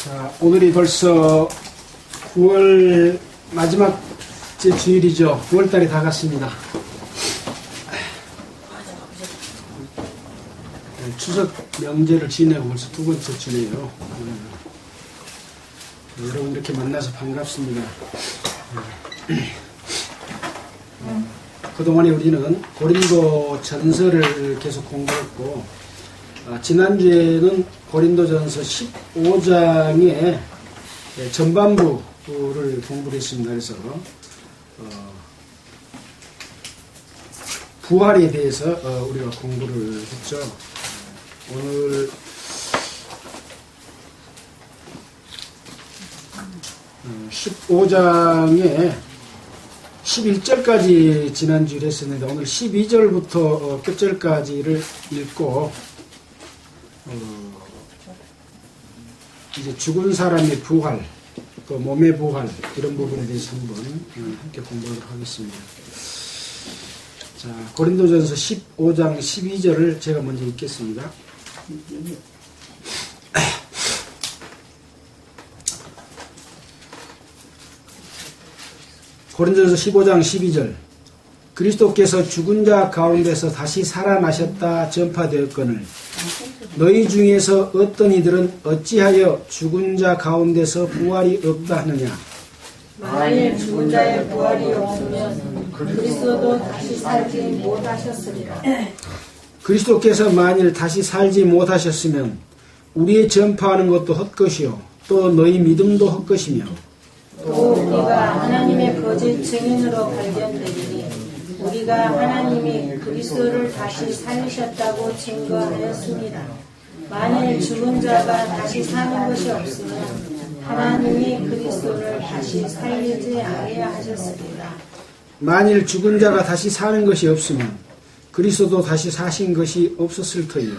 자, 오늘이 벌써 9월 마지막 주일이죠. 9월달이 다 갔습니다. 추석 명제를 지내고 벌써 두 번째 주네요. 여러분 이렇게 만나서 반갑습니다. 그동안에 우리는 고린도 전서를 계속 공부했고, 지난주에는 고린도 전서 15장의 전반부를 공부를 했습니다. 그래서 부활에 대해서 우리가 공부를 했죠. 오늘 15장에 11절까지 지난주에 했었는데 오늘 12절부터 끝절까지를 읽고 이제 죽은 사람의 부활, 또 몸의 부활 이런 부분에 대해서 한번 함께 공부하도록 하겠습니다. 자, 고린도전서 15장 12절을 제가 먼저 읽겠습니다. 고린도전서 15장 12절. 그리스도께서 죽은 자 가운데서 다시 살아나셨다 전파되었거늘 너희 중에서 어떤 이들은 어찌하여 죽은 자 가운데서 부활이 없다 하느냐. 만일 죽은 자의 부활이 없으면 그리스도도 다시 살지 못하셨으리라. 그리스도께서 만일 다시 살지 못하셨으면 우리의 전파하는 것도 헛것이요 또 너희 믿음도 헛것이며 또 우리가 하나님의 거짓 증인으로 발견되리니 우리가 하나님이 그리스도를 다시 살리셨다고 증거하였습니다. 만일 죽은 자가 다시 사는 것이 없으면 하나님이 그리스도를 다시 살리지 아니하셨으리라. 만일 죽은 자가 다시 사는 것이 없으면 그리스도도 다시 사신 것이 없었을 터이요.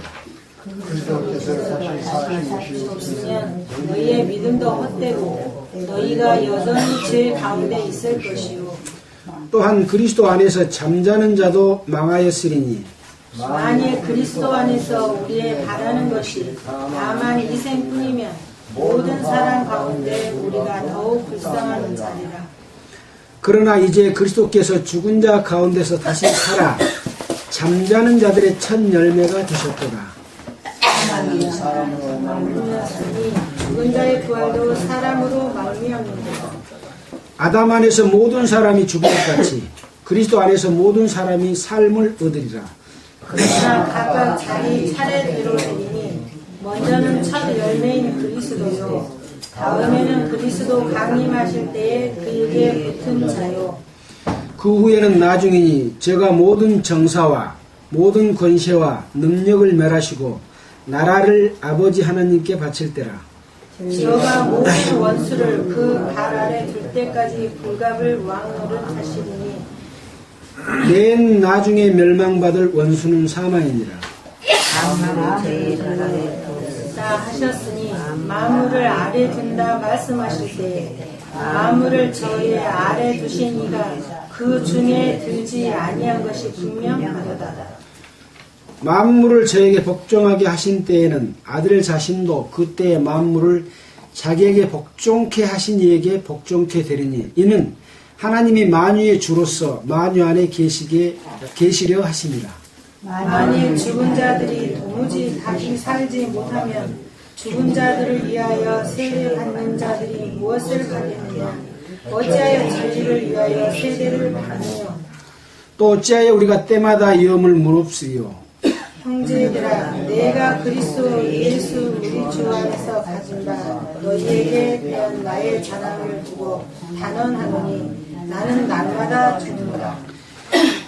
그리스도께서 다시 사신 것이 없으면 너희의 믿음도 헛되고 너희가 여전히 죄 가운데 있을 것이요. 또한 그리스도 안에서 잠자는 자도 망하였으리니 만일 그리스도 안에서 우리의 바라는 것이 다만 이생뿐이면 모든 사람 가운데 우리가 더욱 불쌍한 자리라. 그러나 이제 그리스도께서 죽은 자 가운데서 다시 살아 잠자는 자들의 첫 열매가 되셨도다. 죽은 자의 부활도 사람으로 말미암는다. 아담 안에서 모든 사람이 죽은 것 같이 그리스도 안에서 모든 사람이 삶을 얻으리라. 그러나 각각 자기 차례대로 되리니 먼저는 첫 열매인 그리스도요 다음에는 그리스도 강림하실 때에 그에게 붙은 자요 그 후에는 나중이니 제가 모든 정사와 모든 권세와 능력을 멸하시고 나라를 아버지 하나님께 바칠 때라. 저가 모든 원수를 그 발 아래 둘 때까지 불갑을 왕노릇 하시리니 맨 나중에 멸망받을 원수는 사망이니라. 다 하셨으니 만물을 아래 둔다 말씀하실 때 만물을 저의 아래 두신 이가 그 중에 들지 아니한 것이 분명하도다. 만물을 저에게 복종하게 하신 때에는 아들 자신도 그때의 만물을 자기에게 복종케 하신 이에게 복종케 되리니 이는 하나님이 만유의 주로서 만유 안에 계시려 하심이라. 만일 죽은 자들이 도무지 다시 살지 못하면 죽은 자들을 위하여 세례 받는 자들이 무엇을 받겠느냐. 어찌하여 진리를 위하여 세례를 받느냐. 또 어찌하여 우리가 때마다 위험을 무릅쓰요. 형제들아 내가 그리스도 예수 우리 주 안에서 가진 바 너희에게 대한 나의 자랑을 두고 단언하노니 나는 날마다 죽는다.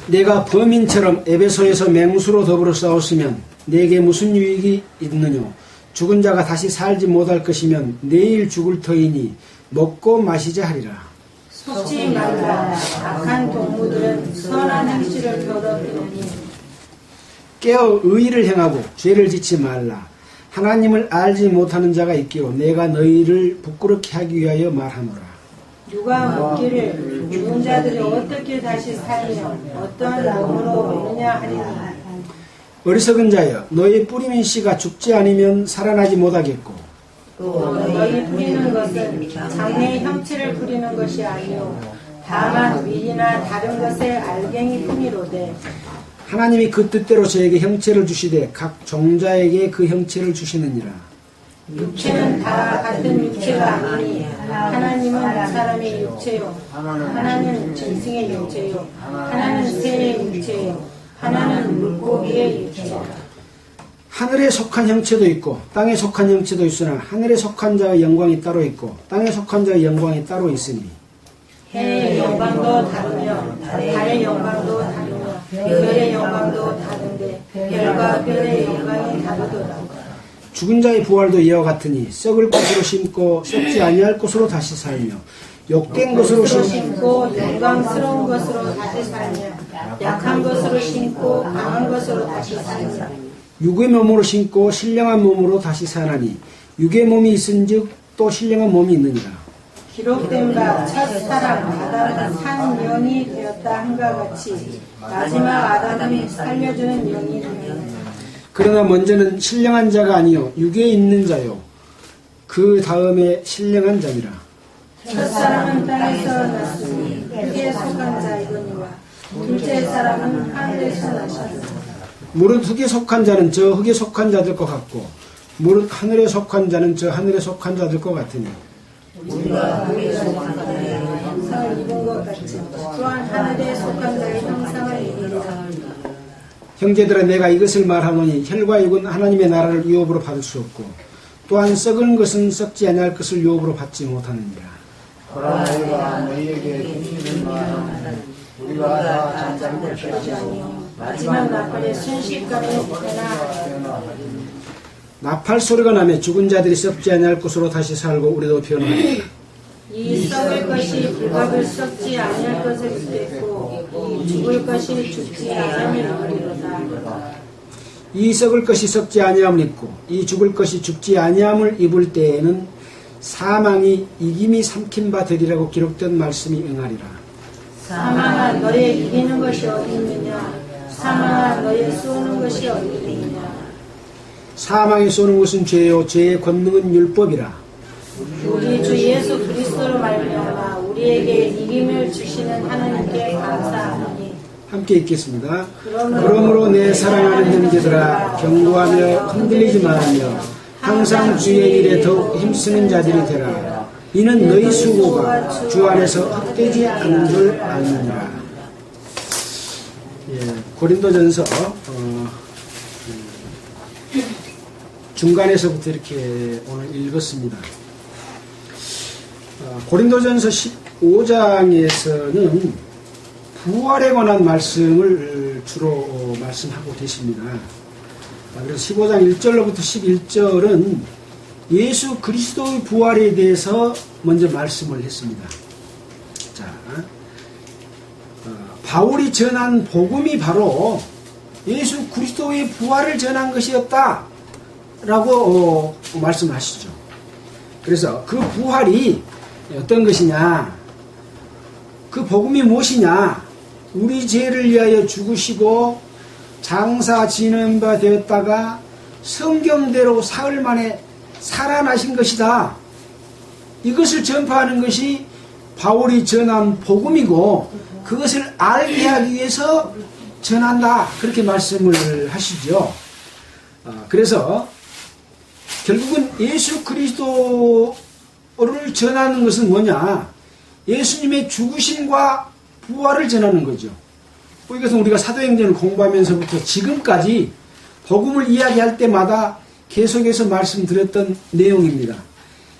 내가 범인처럼 에베소에서 맹수로 더불어 싸웠으면 내게 무슨 유익이 있느냐. 죽은 자가 다시 살지 못할 것이면 내일 죽을 터이니 먹고 마시자 하리라. 속지 말라. 악한 동무들은 선한 행실을 더럽히느니 깨어 의를 행하고 죄를 짓지 말라. 하나님을 알지 못하는 자가 있기로 내가 너희를 부끄럽게 하기 위하여 말하노라. 누가 묻기를 죽은 자들이 어떻게 다시 살며 어떠한 몸으로 오느냐 하리니 어리석은 자여 너희 뿌리민 씨가 죽지 않으면 살아나지 못하겠고 또 너희 부리는 것은 장래의 형체를 부리는 것이 아니요 다만 위이나 다른 것의 알갱이 뿐이로되 하나님이 그 뜻대로 저에게 형체를 주시되 각 종자에게 그 형체를 주시느니라. 육체는 다 같은 육체가 아니니 하나님은 사람의 육체요 하나는 짐승의 육체요 하나는 새의 육체요 하나는 물고기의 육체요. 하늘에 속한 형체도 있고 땅에 속한 형체도 있으나 하늘에 속한 자의 영광이 따로 있고 땅에 속한 자의 영광이 따로 있으니 해의 영광도 다르며 달의 영광도 다르며 별의 영광도 다른데 별과 별의 영광이 다르도다. 죽은 자의 부활도 이와 같으니 썩을 것으로 심고 썩지 아니할 것으로 다시 살며 욕된 것으로 심고 영광스러운 것으로 다시 살며 약한 것으로 심고 강한 것으로 다시 살며 육의 몸으로 심고 신령한 몸으로 다시 사나니 육의 몸이 있은즉 또 신령한 몸이 있느니라. 기록된 바 첫사람 아담은 산 영이 되었다 한과 같이 마지막 아담은 살려주는 영이 되었다. 그러나 먼저는 신령한 자가 아니요 육에 있는 자요 그 다음에 신령한 자니라. 첫사람은 땅에서 났으니 흙에 속한 자이거니와 둘째 사람은 하늘에서 나셨으니 무릇 흙에 속한 자는 저 흙에 속한 자들과 같고 무릇 하늘에 속한 자는 저 하늘에 속한 자들과 같으니 우리가 흙에 속한 자의 형상을 입은 것 같이 또한 하늘에 속한 자의 형상을 입으리라. 형제들아 내가 이것을 말하노니 혈과 육은 하나님의 나라를 유업으로 받을 수 없고 또한 썩은 것은 썩지 아니할 것을 유업으로 받지 못하느니라. 그러나 우리가 너희에게 주시는 말은 우리가 다 잠잠 것이 아니요 마지막 나팔의 순식간에 변화하리라. 나팔 소리가 나며 죽은 자들이 썩지 아니할 것으로 다시 살고 우리도 변화하리라. 이 썩을 것이 불갑을 썩지 아니할 것을 입겠고 이 죽을 것이 죽지 아니함을 입으리로다. 이 썩을 것이 썩지 아니함을 입고 이 죽을 것이 죽지 아니함을 입을 때에는 사망이 이김이 삼킨 바 되리라고 기록된 말씀이 응하리라. 사망아 너의 이기는 것이 어디 있느냐 사망아 너의 쏘는 것이 어디 있느냐. 사망에 쏘는 것은 죄요 죄의 권능은 율법이라. 우리 주 예수 그리스도로 말미암아 우리에게 이김을 주시는 하나님께 감사하노니. 함께 읽겠습니다. 그러므로 내 사랑하는 형제들아 경고하며 흔들리지 말며 항상 주의 일에 더욱 힘쓰는 자들이 되라. 이는 너희 수고가 주 안에서 헛되지 않은 줄 아느니라. 고린도전서 중간에서부터 이렇게 오늘 읽었습니다. 고린도전서 15장에서는 부활에 관한 말씀을 주로 말씀하고 계십니다. 그래서 15장 1절로부터 11절은 예수 그리스도의 부활에 대해서 먼저 말씀을 했습니다. 자, 바울이 전한 복음이 바로 예수 그리스도의 부활을 전한 것이었다 라고 말씀하시죠. 그래서 그 부활이 어떤 것이냐, 그 복음이 무엇이냐, 우리 죄를 위하여 죽으시고 장사 지는 바 되었다가 성경대로 사흘 만에 살아나신 것이다. 이것을 전파하는 것이 바울이 전한 복음이고 그것을 알게 하기 위해서 전한다. 그렇게 말씀을 하시죠. 그래서 결국은 예수 그리스도를 전하는 것은 뭐냐? 예수님의 죽으심과 부활을 전하는 거죠. 이것은 우리가 사도행전을 공부하면서부터 지금까지 복음을 이야기할 때마다 계속해서 말씀드렸던 내용입니다.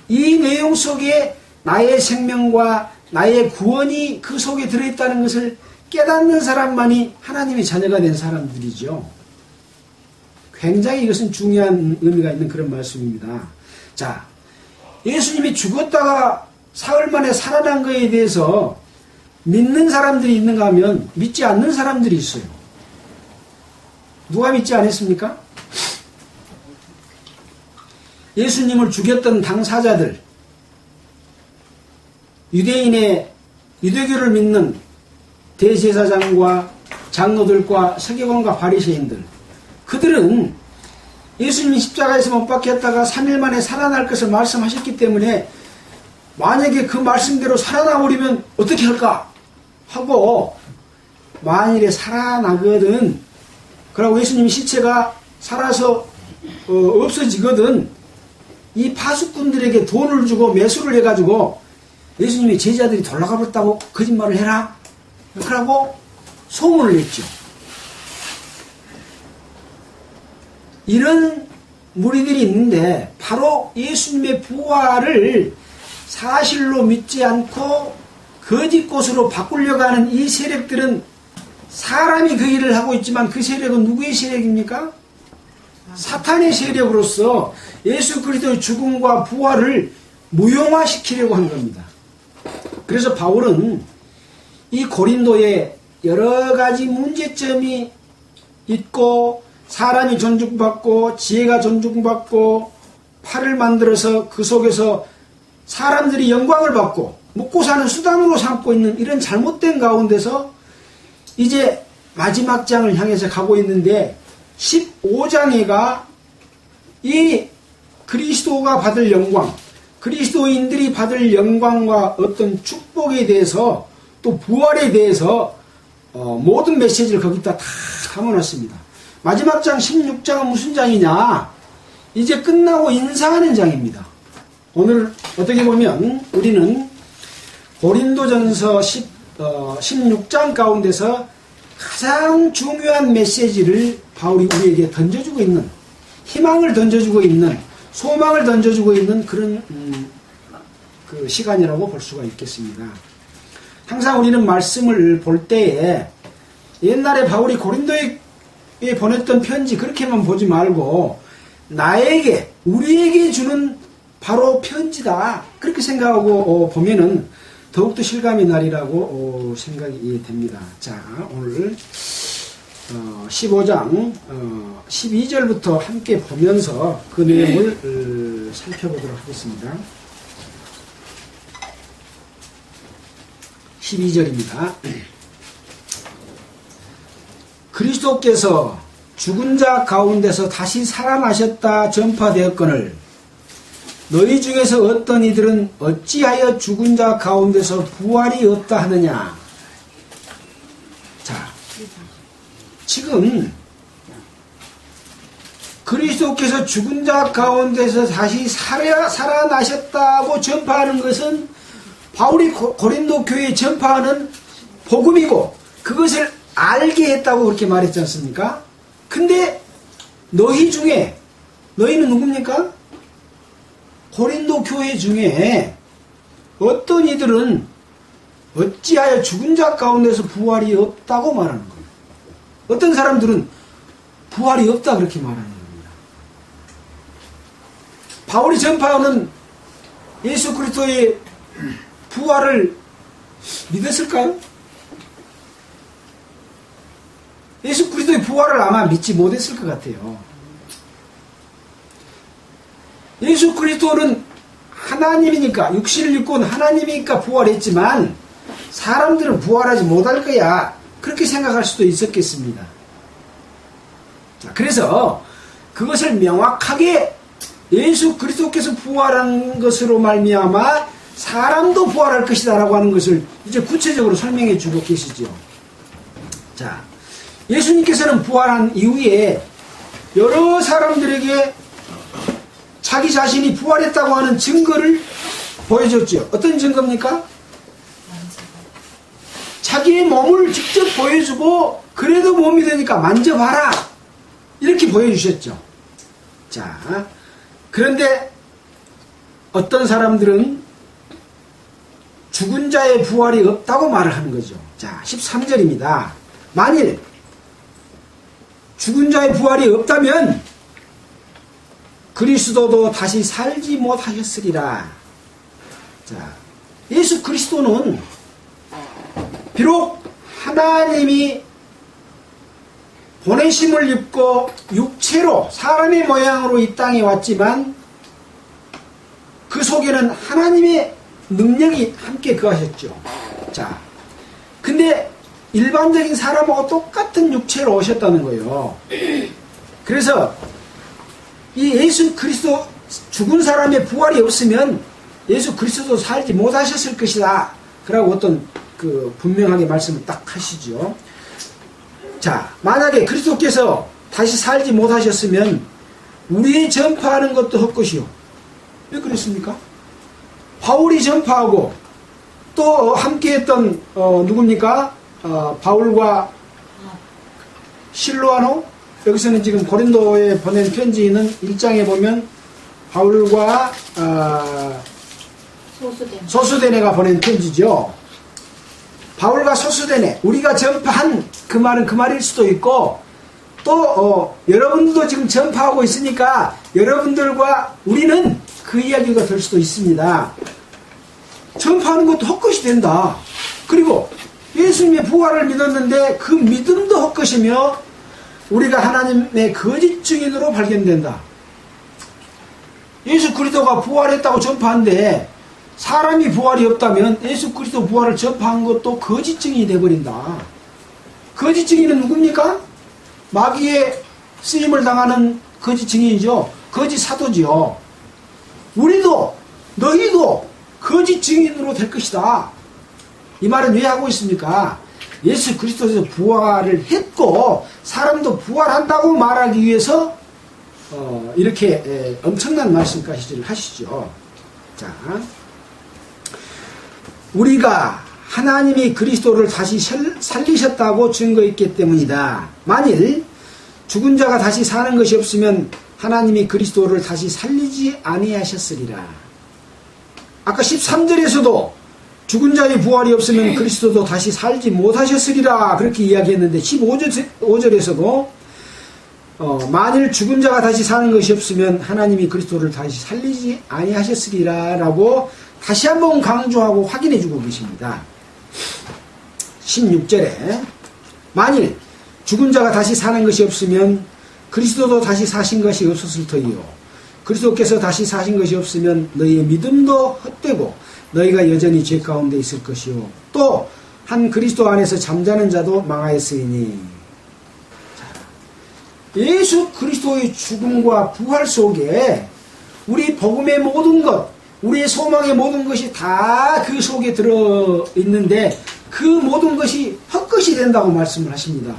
이 내용 속에 나의 생명과 나의 구원이 그 속에 들어있다는 것을 깨닫는 사람만이 하나님의 자녀가 된 사람들이죠. 굉장히 이것은 중요한 의미가 있는 그런 말씀입니다. 자, 예수님이 죽었다가 사흘 만에 살아난 것에 대해서 믿는 사람들이 있는가 하면 믿지 않는 사람들이 있어요. 누가 믿지 않았습니까? 예수님을 죽였던 당사자들, 유대교를 믿는 대제사장과 장로들과 서기관과 바리새인들, 그들은 예수님이 십자가에서 못 박혔다가 3일 만에 살아날 것을 말씀하셨기 때문에 만약에 그 말씀대로 살아나버리면 어떻게 할까 하고, 만일에 살아나거든, 그러고 예수님 시체가 살아서 없어지거든, 이 파수꾼들에게 돈을 주고 매수를 해가지고 예수님이 제자들이 돌아가 버렸다고 거짓말을 해라, 그러고 소문을 냈죠. 이런 무리들이 있는데, 바로 예수님의 부활을 사실로 믿지 않고 거짓 곳으로 바꾸려고 하는 이 세력들은, 사람이 그 일을 하고 있지만 그 세력은 누구의 세력입니까? 사탄의 세력으로서 예수 그리스도의 죽음과 부활을 무용화시키려고 한 겁니다. 그래서 바울은 이 고린도에 여러 가지 문제점이 있고, 사람이 존중받고 지혜가 존중받고 팔을 만들어서 그 속에서 사람들이 영광을 받고 먹고 사는 수단으로 삼고 있는 이런 잘못된 가운데서 이제 마지막 장을 향해서 가고 있는데, 15장에가 이 그리스도가 받을 영광, 그리스도인들이 받을 영광과 어떤 축복에 대해서, 또 부활에 대해서 모든 메시지를 거기다 다 담아놨습니다. 마지막 장 16장은 무슨 장이냐? 이제 끝나고 인사하는 장입니다. 오늘 어떻게 보면 우리는 고린도전서 16장 가운데서 가장 중요한 메시지를 바울이 우리에게 던져주고 있는, 희망을 던져주고 있는, 소망을 던져주고 있는 그런 그 시간이라고 볼 수가 있겠습니다. 항상 우리는 말씀을 볼 때에 옛날에 바울이 고린도에 보냈던 편지 그렇게만 보지 말고 나에게, 우리에게 주는 바로 편지다, 그렇게 생각하고 보면은 더욱더 실감이 나리라고 생각이 됩니다. 자, 오늘 15장 12절부터 함께 보면서 그 내용을 살펴보도록 하겠습니다. 12절입니다. 그리스도께서 죽은 자 가운데서 다시 살아나셨다 전파되었거늘 너희 중에서 어떤 이들은 어찌하여 죽은 자 가운데서 부활이 없다 하느냐. 자, 지금 그리스도께서 죽은 자 가운데서 다시 살아나셨다고 전파하는 것은 바울이 고린도 교회에 전파하는 복음이고, 그것을 알게 했다고 그렇게 말했지 않습니까? 근데 너희 중에, 너희는 누굽니까? 고린도 교회 중에 어떤 이들은 어찌하여 죽은 자 가운데서 부활이 없다고 말하는 거예요. 어떤 사람들은 부활이 없다 그렇게 말하는 겁니다. 바울이 전파하는 예수 그리스도의 부활을 믿었을까요? 예수 그리스도의 부활을 아마 믿지 못했을 것 같아요. 예수 그리스도는 하나님이니까, 육신을 입고 하나님이니까 부활했지만 사람들은 부활하지 못할 거야, 그렇게 생각할 수도 있었겠습니다. 자, 그래서 그것을 명확하게 예수 그리스도께서 부활한 것으로 말미암아 사람도 부활할 것이다 라고 하는 것을 이제 구체적으로 설명해 주고 계시죠. 자, 예수님께서는 부활한 이후에 여러 사람들에게 자기 자신이 부활했다고 하는 증거를 보여줬죠. 어떤 증거입니까? 자기의 몸을 직접 보여주고, 그래도 못 믿으니까 만져봐라, 이렇게 보여주셨죠. 자, 그런데 어떤 사람들은 죽은 자의 부활이 없다고 말을 하는 거죠. 자, 13절입니다. 만일 죽은 자의 부활이 없다면 그리스도도 다시 살지 못하셨으리라. 자, 예수 그리스도는 비록 하나님이 보내심을 입고 육체로 사람의 모양으로 이 땅에 왔지만 그 속에는 하나님의 능력이 함께 거하셨죠. 자, 근데 일반적인 사람하고 똑같은 육체로 오셨다는 거예요. 그래서 이 예수 그리스도 죽은 사람의 부활이 없으면 예수 그리스도도 살지 못하셨을 것이다. 그러고 어떤 분명하게 말씀을 딱 하시죠. 자, 만약에 그리스도께서 다시 살지 못하셨으면 우리의 전파하는 것도 헛것이요. 왜 그랬습니까? 바울이 전파하고 또 함께했던 누굽니까? 바울과 실로아노? 여기서는 지금 고린도에 보낸 편지는 1장에 보면 바울과 소수데네가 보낸 편지죠. 바울과 소수데네, 우리가 전파한 그 말은 그 말일 수도 있고, 또 여러분들도 지금 전파하고 있으니까 여러분들과 우리는 그 이야기가 될 수도 있습니다. 전파하는 것도 헛것이 된다. 그리고 예수님의 부활을 믿었는데 그 믿음도 헛것이며 우리가 하나님의 거짓 증인으로 발견된다. 예수 그리스도가 부활했다고 전파한데 사람이 부활이 없다면 예수 그리스도 부활을 전파한 것도 거짓 증인이 되어버린다. 거짓 증인은 누굽니까? 마귀의 쓰임을 당하는 거짓 증인이죠. 거짓 사도지요. 우리도 너희도 거짓 증인으로 될 것이다. 이 말은 왜 하고 있습니까? 예수 그리스도에서 부활을 했고 사람도 부활한다고 말하기 위해서 이렇게 엄청난 말씀까지 하시죠. 자, 우리가 하나님이 그리스도를 다시 살리셨다고 증거했기 때문이다. 만일 죽은 자가 다시 사는 것이 없으면 하나님이 그리스도를 다시 살리지 아니하셨으리라. 아까 13절에서도 죽은 자의 부활이 없으면 그리스도도 다시 살지 못하셨으리라 그렇게 이야기했는데 15절에서도 만일 죽은 자가 다시 사는 것이 없으면 하나님이 그리스도를 다시 살리지 아니하셨으리라 라고 다시 한번 강조하고 확인해 주고 계십니다. 16절에 만일 죽은 자가 다시 사는 것이 없으면 그리스도도 다시 사신 것이 없었을 터이요 그리스도께서 다시 사신 것이 없으면 너희의 믿음도 헛되고 너희가 여전히 죄 가운데 있을 것이요 또 한 그리스도 안에서 잠자는 자도 망하였으니. 예수 그리스도의 죽음과 부활 속에 우리 복음의 모든 것, 우리의 소망의 모든 것이 다 그 속에 들어있는데 그 모든 것이 헛것이 된다고 말씀을 하십니다.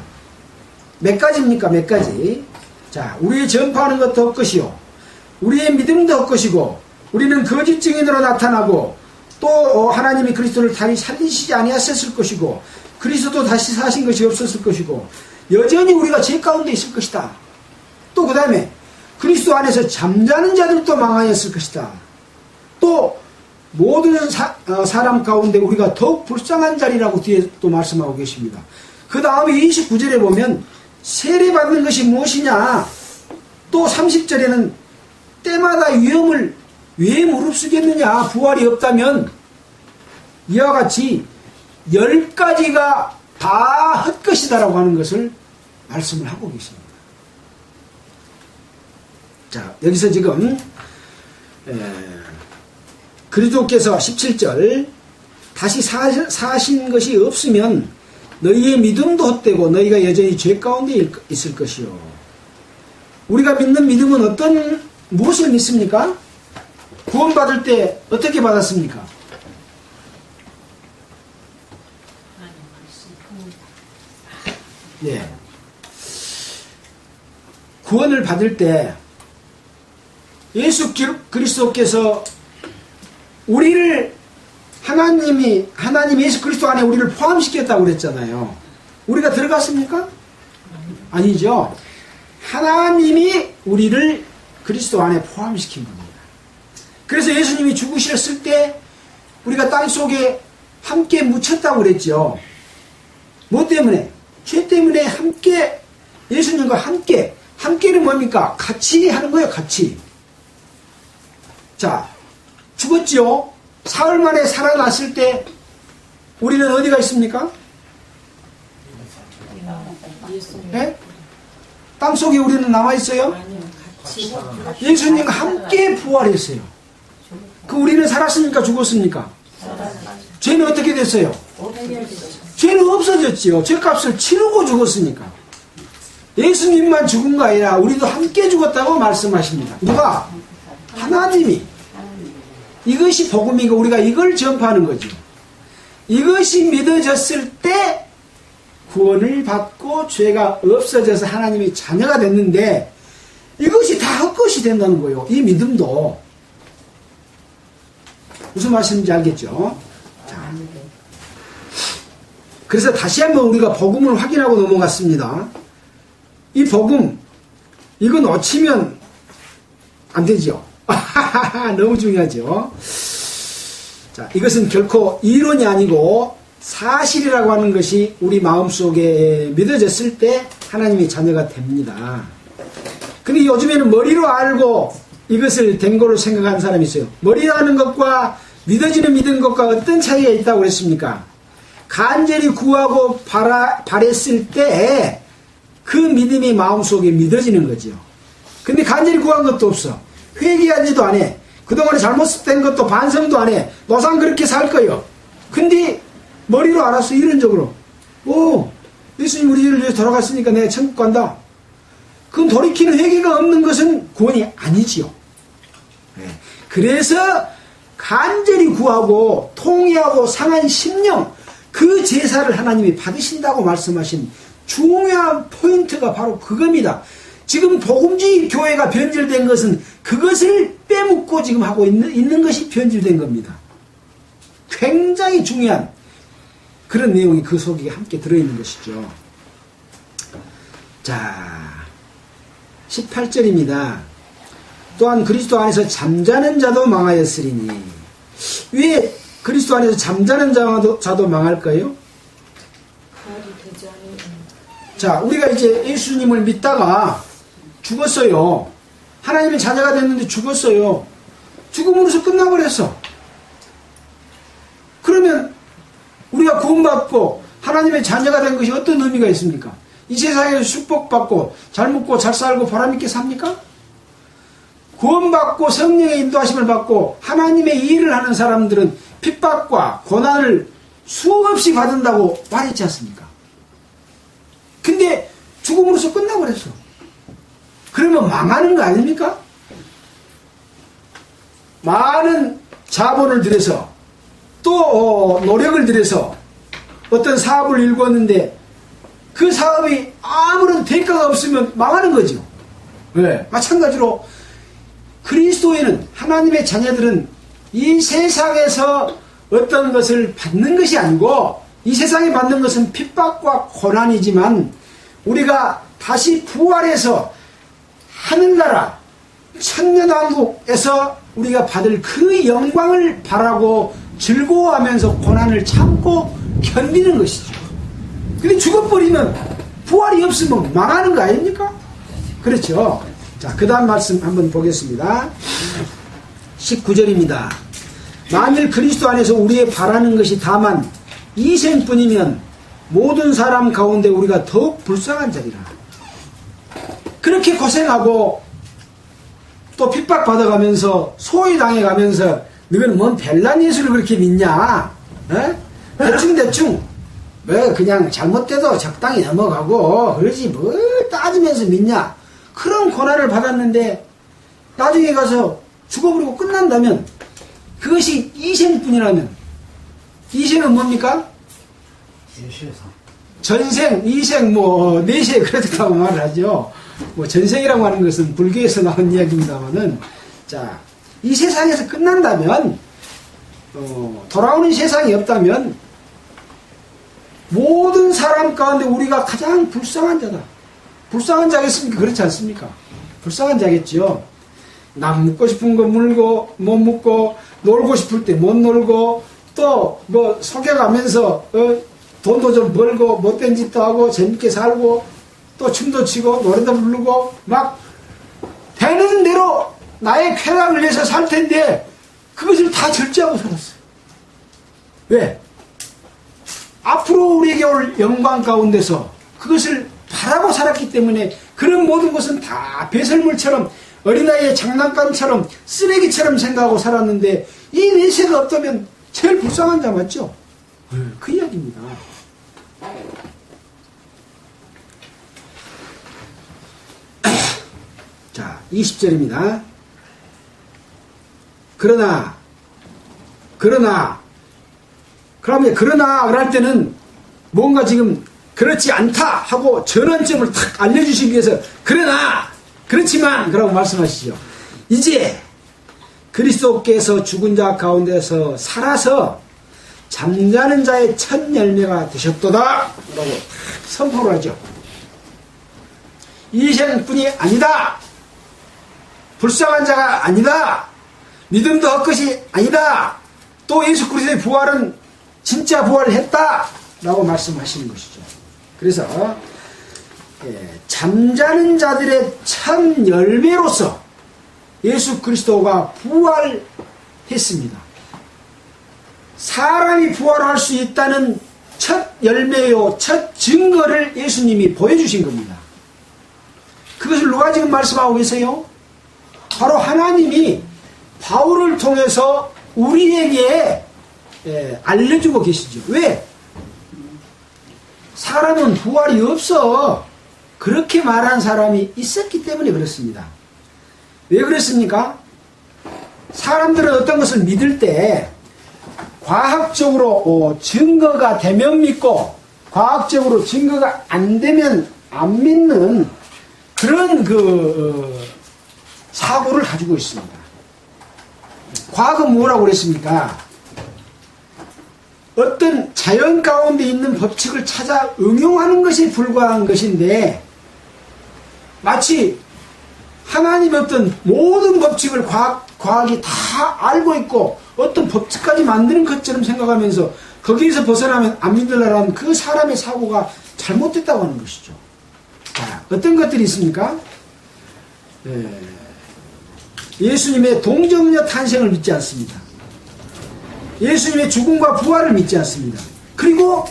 몇 가지입니까? 몇 가지. 자, 우리의 전파하는 것도 헛것이요 우리의 믿음도 헛것이고 우리는 거짓 증인으로 나타나고 또 하나님이 그리스도를 다시 살리시지 아니하셨을 것이고 그리스도도 다시 사신 것이 없었을 것이고 여전히 우리가 죄 가운데 있을 것이다. 또 그 다음에 그리스도 안에서 잠자는 자들도 망하였을 것이다. 또 모든 사람 가운데 우리가 더욱 불쌍한 자리라고 뒤에 또 말씀하고 계십니다. 그 다음에 29절에 보면 세례받는 것이 무엇이냐. 또 30절에는 때마다 위험을 왜 무릅쓰겠느냐. 부활이 없다면 이와 같이 10가지가 다 헛것이다라고 하는 것을 말씀을 하고 계십니다. 자, 여기서 지금 그리스도께서 17절 다시 사신 것이 없으면 너희의 믿음도 헛되고 너희가 여전히 죄 가운데 있을 것이요. 우리가 믿는 믿음은 무엇을 믿습니까? 구원받을 때 어떻게 받았습니까? 예. 구원을 받을 때 예수 그리스도께서 우리를 하나님 예수 그리스도 안에 우리를 포함시켰다고 그랬잖아요. 우리가 들어갔습니까? 아니죠. 하나님이 우리를 그리스도 안에 포함시킨 겁니다. 그래서 예수님이 죽으셨을 때 우리가 땅속에 함께 묻혔다고 그랬죠. 뭐 때문에? 죄 때문에 함께 예수님과 함께는 뭡니까? 같이 하는 거예요. 같이. 자, 죽었지요. 사흘 만에 살아났을 때 우리는 어디가 있습니까? 네? 땅속에 우리는 남아있어요? 예수님과 함께 부활했어요. 그 우리는 살았습니까? 죽었습니까? 죄는 어떻게 됐어요? 죄는 없어졌지요. 죄값을 치르고 죽었으니까. 예수님만 죽은 거 아니라 우리도 함께 죽었다고 말씀하십니다. 누가? 하나님이. 이것이 복음이고 우리가 이걸 전파하는 거죠. 이것이 믿어졌을 때 구원을 받고 죄가 없어져서 하나님의 자녀가 됐는데 이것이 다 헛것이 된다는 거예요. 이 믿음도. 무슨 말씀인지 알겠죠? 자, 그래서 다시 한번 우리가 복음을 확인하고 넘어갔습니다. 이 복음, 이거 놓치면 안 되죠. 너무 중요하죠. 자, 이것은 결코 이론이 아니고 사실이라고 하는 것이 우리 마음속에 믿어졌을 때 하나님의 자녀가 됩니다. 근데 요즘에는 머리로 알고 이것을 된 거로 생각하는 사람이 있어요. 머리로 아는 것과 믿어지는 믿은 것과 어떤 차이가 있다고 그랬습니까? 간절히 구하고 바랬을 때 그 믿음이 마음속에 믿어지는 거죠. 근데 간절히 구한 것도 없어. 회개하지도 안 해. 그동안에 잘못된 것도 반성도 안 해. 노상 그렇게 살 거예요. 근데 머리로 알았어. 이론적으로. 오, 예수님 우리 죄를 위해서 돌아갔으니까 내가 천국 간다. 그럼 돌이키는 회개가 없는 것은 구원이 아니지요. 네. 그래서 간절히 구하고 통회하고 상한 심령, 그 제사를 하나님이 받으신다고 말씀하신 중요한 포인트가 바로 그겁니다. 지금 복음주의 교회가 변질된 것은 그것을 빼먹고 지금 하고 있는 것이 변질된 겁니다. 굉장히 중요한 그런 내용이 그 속에 함께 들어있는 것이죠. 자, 18절입니다. 또한 그리스도 안에서 잠자는 자도 망하였으리니. 왜 그리스도 안에서 잠자는 자도 망할까요? 자, 우리가 이제 예수님을 믿다가 죽었어요. 하나님의 자녀가 됐는데 죽었어요. 죽음으로써 끝나버렸어. 그러면 우리가 구원받고 하나님의 자녀가 된 것이 어떤 의미가 있습니까? 이 세상에서 축복받고 잘 먹고 잘 살고 보람있게 삽니까? 구원받고 성령의 인도하심을 받고 하나님의 일을 하는 사람들은 핍박과 고난을 수없이 받는다고 말했지 않습니까? 근데 죽음으로써 끝나버렸어. 그러면 망하는 거 아닙니까? 많은 자본을 들여서 또 노력을 들여서 어떤 사업을 일구었는데 그 사업이 아무런 대가가 없으면 망하는 거죠. 왜? 마찬가지로 그리스도인은, 하나님의 자녀들은 이 세상에서 어떤 것을 받는 것이 아니고 이 세상에 받는 것은 핍박과 고난이지만 우리가 다시 부활해서 하늘나라 천년왕국에서 우리가 받을 그 영광을 바라고 즐거워하면서 고난을 참고 견디는 것이죠. 근데 죽어버리면 부활이 없으면 망하는 거 아닙니까? 그렇죠. 자, 그 다음 말씀 한번 보겠습니다. 19절입니다. 만일 그리스도 안에서 우리의 바라는 것이 다만 이 생뿐이면 모든 사람 가운데 우리가 더욱 불쌍한 자리라. 그렇게 고생하고 또 핍박받아가면서 소외당해가면서 너희는 뭔 별난 예수를 그렇게 믿냐? 에? 대충 왜 그냥 잘못돼도 적당히 넘어가고 그러지 뭘 따지면서 믿냐? 그런 고난을 받았는데 나중에 가서 죽어버리고 끝난다면 그것이 이생뿐이라면 이생은 뭡니까? 전생, 이생, 내생 그렇다고 말을 하죠. 전생이라고 하는 것은 불교에서 나온 이야기입니다만은, 자, 이 세상에서 끝난다면, 돌아오는 세상이 없다면, 모든 사람 가운데 우리가 가장 불쌍한 자다. 불쌍한 자겠습니까? 그렇지 않습니까? 불쌍한 자겠죠. 남 묻고 싶은 거 물고, 못 묻고, 놀고 싶을 때 못 놀고, 또, 속여가면서, 돈도 좀 벌고, 못된 짓도 하고, 재밌게 살고, 또 춤도 추고, 노래도 부르고, 막, 되는 대로 나의 쾌락을 위해서 살 텐데, 그것을 다 절제하고 살았어요. 왜? 앞으로 우리에게 올 영광 가운데서 그것을 바라고 살았기 때문에 그런 모든 것은 다 배설물처럼 어린아이의 장난감처럼 쓰레기처럼 생각하고 살았는데 이 내세가 없다면 제일 불쌍한 자 맞죠? 그 이야기입니다. 자, 20절입니다. 그러나 그러나 그럴 때는 뭔가 지금 그렇지 않다 하고 전환점을 탁 알려주시기 위해서 그렇지만 그라고 말씀하시죠. 이제 그리스도께서 죽은 자 가운데서 살아서 잠자는 자의 첫 열매가 되셨도다 라고 선포를 하죠. 이 세상뿐이 아니다. 불쌍한 자가 아니다. 믿음도 헛것이 아니다. 또 예수 그리스도의 부활은 진짜 부활을 했다 라고 말씀하시는 것이죠. 그래서 잠자는 자들의 첫 열매로서 예수 그리스도가 부활했습니다. 사람이 부활할 수 있다는 첫 열매요, 첫 증거를 예수님이 보여주신 겁니다. 그것을 누가 지금 말씀하고 계세요? 바로 하나님이 바울을 통해서 우리에게 알려주고 계시죠. 왜? 사람은 부활이 없어. 그렇게 말한 사람이 있었기 때문에 그렇습니다. 왜 그렇습니까? 사람들은 어떤 것을 믿을 때 과학적으로 증거가 되면 믿고 과학적으로 증거가 안 되면 안 믿는 그런 사고를 가지고 있습니다. 과학은 뭐라고 그랬습니까? 어떤 자연 가운데 있는 법칙을 찾아 응용하는 것이 불과한 것인데 마치 하나님의 어떤 모든 법칙을 과학이 다 알고 있고 어떤 법칙까지 만드는 것처럼 생각하면서 거기에서 벗어나면 안 믿으려는 그 사람의 사고가 잘못됐다고 하는 것이죠. 자, 어떤 것들이 있습니까? 예수님의 동정녀 탄생을 믿지 않습니다. 예수님의 죽음과 부활을 믿지 않습니다. 그리고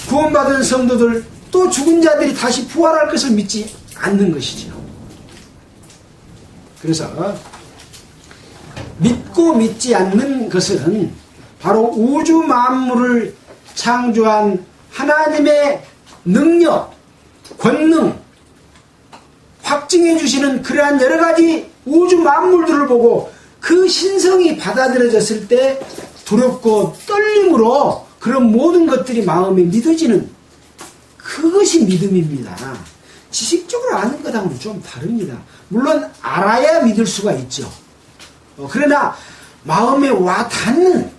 구원받은 성도들 또 죽은 자들이 다시 부활할 것을 믿지 않는 것이죠. 그래서 믿고 믿지 않는 것은 바로 우주 만물을 창조한 하나님의 능력, 권능, 확증해 주시는 그러한 여러 가지 우주 만물들을 보고 그 신성이 받아들여졌을 때 두렵고 떨림으로 그런 모든 것들이 마음에 믿어지는 그것이 믿음입니다. 지식적으로 아는 것하고는 좀 다릅니다. 물론 알아야 믿을 수가 있죠. 그러나 마음에 와 닿는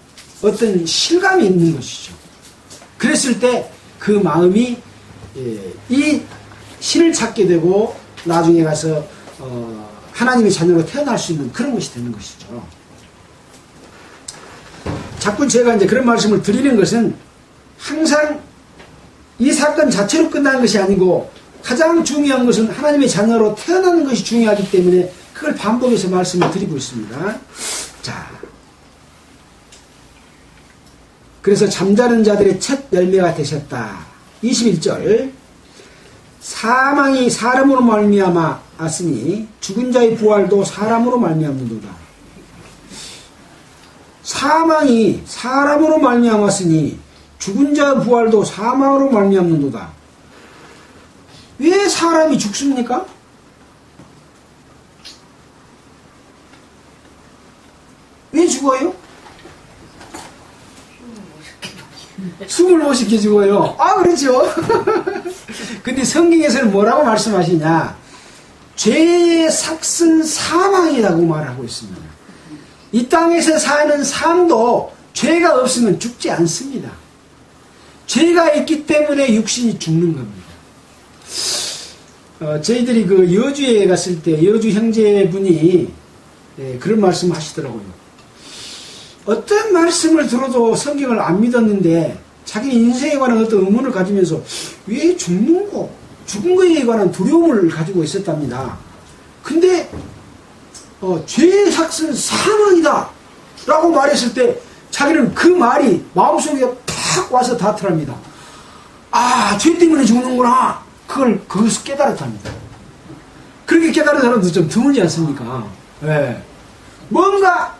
어떤 실감이 있는 것이죠. 그랬을 때 그 마음이 이 신을 찾게 되고 나중에 가서 하나님의 자녀로 태어날 수 있는 그런 것이 되는 것이죠. 자꾸 제가 이제 그런 말씀을 드리는 것은 항상 이 사건 자체로 끝나는 것이 아니고 가장 중요한 것은 하나님의 자녀로 태어나는 것이 중요하기 때문에 그걸 반복해서 말씀을 드리고 있습니다. 자, 그래서 잠자는 자들의 첫 열매가 되셨다. 21절 사망이 사람으로 말미암아 왔으니 죽은 자의 부활도 사람으로 말미암는도다. 사망이 사람으로 말미암았으니 죽은 자의 부활도 사망으로 말미암는도다. 왜 사람이 죽습니까? 왜 죽어요? 숨을 못 쉬게 죽어요. 아, 그렇죠. 근데 성경에서는 뭐라고 말씀하시냐? 죄의 삭은 사망이라고 말하고 있습니다. 이 땅에서 사는 삶도 죄가 없으면 죽지 않습니다. 죄가 있기 때문에 육신이 죽는 겁니다. 저희들이 그 여주에 갔을 때 여주 형제분이 그런 말씀을 하시더라고요. 어떤 말씀을 들어도 성경을 안 믿었는데 자기 인생에 관한 어떤 의문을 가지면서 왜 죽는 죽은 거에 관한 두려움을 가지고 있었답니다. 근데 죄의 삭은 사망이다 라고 말했을 때 자기는 그 말이 마음속에 탁 와서 닿더랍니다. 아, 죄 때문에 죽는구나. 그것을 깨달았답니다. 그렇게 깨달은 사람도 좀 드물지 않습니까? 네. 뭔가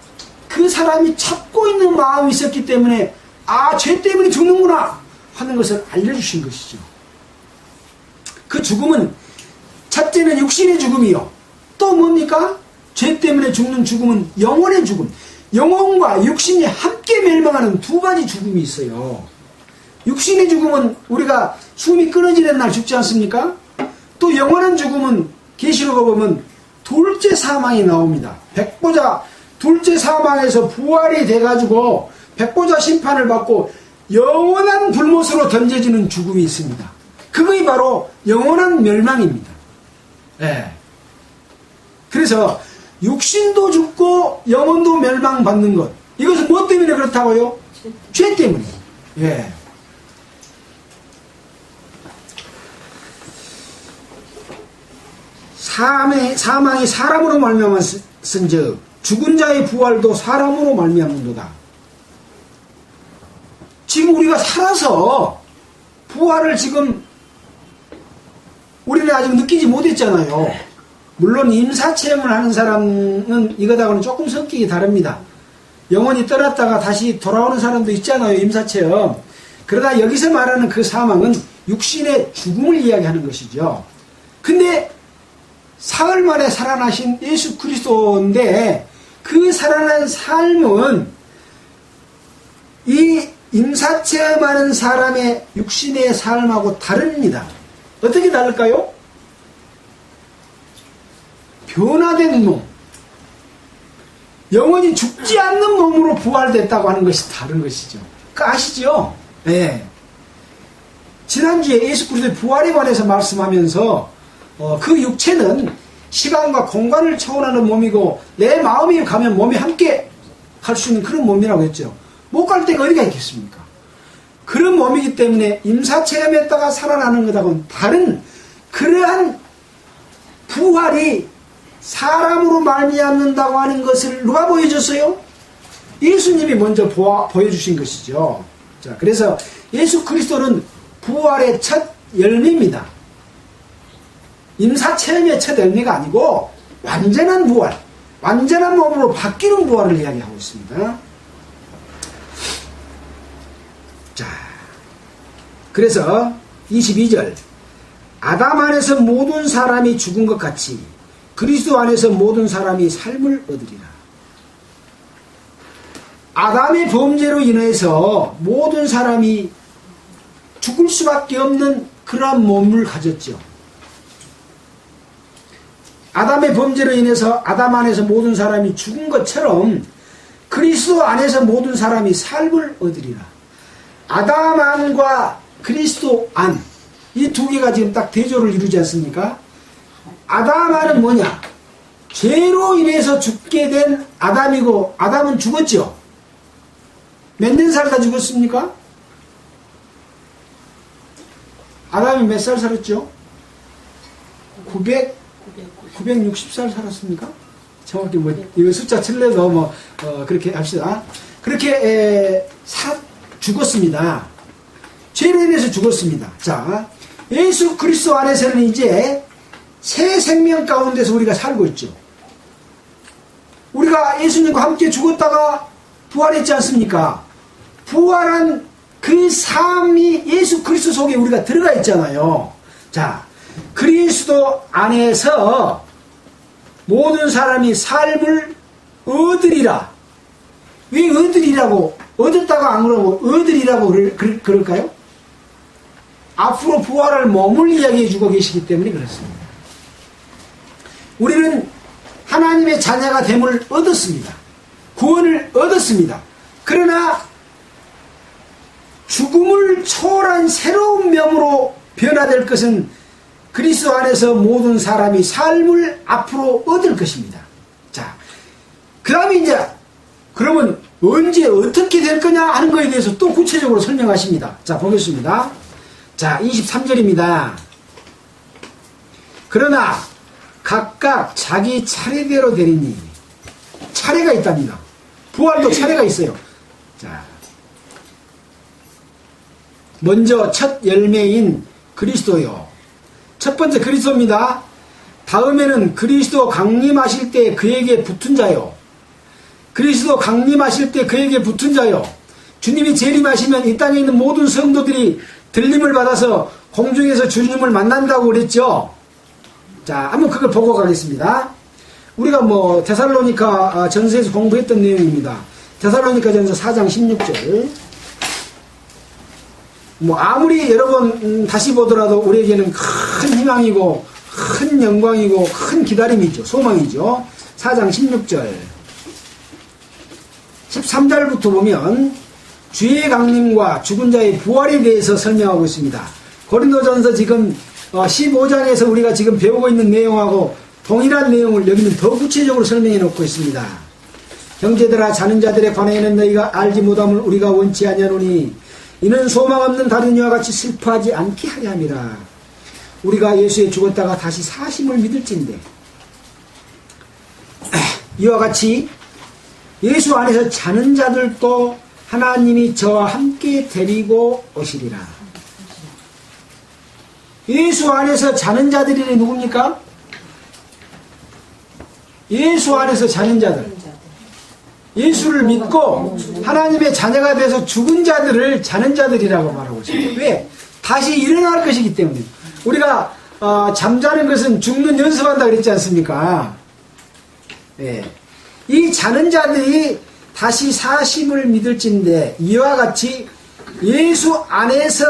그 사람이 찾고 있는 마음이 있었기 때문에 아, 죄 때문에 죽는구나 하는 것을 알려주신 것이죠. 그 죽음은 첫째는 육신의 죽음이요. 또 뭡니까? 죄 때문에 죽는 죽음은 영혼의 죽음. 영혼과 육신이 함께 멸망하는 두 가지 죽음이 있어요. 육신의 죽음은 우리가 숨이 끊어지는 날 죽지 않습니까? 또 영원한 죽음은 계시록에 보면 둘째 사망이 나옵니다. 백보자 둘째 사망에서 부활이 돼가지고 백보자 심판을 받고 영원한 불못으로 던져지는 죽음이 있습니다. 그것이 바로 영원한 멸망입니다. 예. 그래서 육신도 죽고 영혼도 멸망받는 것, 이것은 무엇 때문에 그렇다고요? 죄 때문에. 예. 사망이 사람으로 말미암았은즉 죽은 자의 부활도 사람으로 말미암는도다. 지금 우리가 살아서 부활을 지금 우리는 아직 느끼지 못했잖아요. 물론 임사체험을 하는 사람은 이거하고는 조금 성격이 다릅니다. 영혼이 떠났다가 다시 돌아오는 사람도 있잖아요. 임사체험. 그러나 여기서 말하는 그 사망은 육신의 죽음을 이야기하는 것이죠. 근데 사흘 만에 살아나신 예수 그리스도인데 그 살아난 삶은 이 임사체험하는 사람의 육신의 삶하고 다릅니다. 어떻게 다를까요? 변화된 몸, 영원히 죽지 않는 몸으로 부활됐다고 하는 것이 다른 것이죠. 그거 아시죠? 네. 지난주에 예수 그리스도의 부활에 관해서 말씀하면서 그 육체는 시간과 공간을 초월하는 몸이고 내 마음이 가면 몸이 함께 갈 수 있는 그런 몸이라고 했죠. 못 갈 데가 어디가 있겠습니까? 그런 몸이기 때문에 임사체험했다가 살아나는 것하고는 다른 그러한 부활이 사람으로 말미암는다고 하는 것을 누가 보여줬어요? 예수님이 먼저 보여주신 것이죠. 자, 그래서 예수 그리스도는 부활의 첫 열매입니다. 임사체험의 첫 열매가 아니고 완전한 부활, 완전한 몸으로 바뀌는 부활을 이야기하고 있습니다. 자, 그래서 22절 아담 안에서 모든 사람이 죽은 것 같이 그리스도 안에서 모든 사람이 삶을 얻으리라. 아담의 범죄로 인해서 모든 사람이 죽을 수밖에 없는 그러한 몸을 가졌죠. 아담의 범죄로 인해서 아담 안에서 모든 사람이 죽은 것처럼 그리스도 안에서 모든 사람이 삶을 얻으리라. 아담 안과 그리스도 안, 이 두 개가 지금 딱 대조를 이루지 않습니까? 아담 안은 뭐냐? 죄로 인해서 죽게 된 아담이고, 아담은 죽었죠? 몇 년 살다 죽었습니까? 아담이 몇 살 살았죠? 960살 살았습니까? 정확히 이거 숫자 틀려도 그렇게 합시다. 그렇게 죽었습니다. 죄로 인해서 죽었습니다. 자, 예수 그리스도 안에서는 이제 새 생명 가운데서 우리가 살고 있죠. 우리가 예수님과 함께 죽었다가 부활했지 않습니까? 부활한 그 삶이 예수 그리스도 속에 우리가 들어가 있잖아요. 자, 그리스도 안에서 모든 사람이 삶을 얻으리라. 왜 얻으리라고, 얻었다고 안 그러고 얻으리라고 그럴까요? 앞으로 부활할 몸을 이야기해 주고 계시기 때문에 그렇습니다. 우리는 하나님의 자녀가 됨을 얻었습니다. 구원을 얻었습니다. 그러나 죽음을 초월한 새로운 명으로 변화될 것은 그리스도 안에서 모든 사람이 삶을 앞으로 얻을 것입니다. 자, 그 다음에 이제 그러면 언제 어떻게 될 거냐 하는 것에 대해서 또 구체적으로 설명하십니다. 자, 보겠습니다. 자, 23절입니다. 그러나 각각 자기 차례대로 되리니, 차례가 있답니다. 부활도 차례가 있어요. 자, 먼저 첫 열매인 그리스도요. 첫 번째 그리스도입니다. 다음에는 그리스도 강림하실 때 그에게 붙은 자요. 그리스도 강림하실 때 그에게 붙은 자요. 주님이 재림하시면 이 땅에 있는 모든 성도들이 들림을 받아서 공중에서 주님을 만난다고 그랬죠. 자, 한번 그걸 보고 가겠습니다. 우리가 뭐 데살로니가 전서에서 공부했던 내용입니다. 데살로니가 전서 4장 16절. 뭐 아무리 여러 번 다시 보더라도 우리에게는 큰 희망이고 큰 영광이고 큰 기다림이죠. 소망이죠. 4장 16절. 13절부터 보면 주의 강림과 죽은 자의 부활에 대해서 설명하고 있습니다. 고린도전서 지금 15장에서 우리가 지금 배우고 있는 내용하고 동일한 내용을 여기는 더 구체적으로 설명해 놓고 있습니다. 형제들아, 자는 자들에 관하여는 너희가 알지 못함을 우리가 원치 아니하노니 이는 소망 없는 다른 이와 같이 슬퍼하지 않게 하려 함이라. 우리가 예수에 죽었다가 다시 사심을 믿을진대 이와 같이 예수 안에서 자는 자들도 하나님이 저와 함께 데리고 오시리라. 예수 안에서 자는 자들이 누굽니까? 예수 안에서 자는 자들. 예수를 믿고 하나님의 자녀가 돼서 죽은 자들을 자는 자들이라고 말하고 있습니다. 왜? 다시 일어날 것이기 때문에. 우리가 잠자는 것은 죽는 연습한다 그랬지 않습니까? 예. 이 자는 자들이 다시 사심을 믿을진데 이와 같이 예수 안에서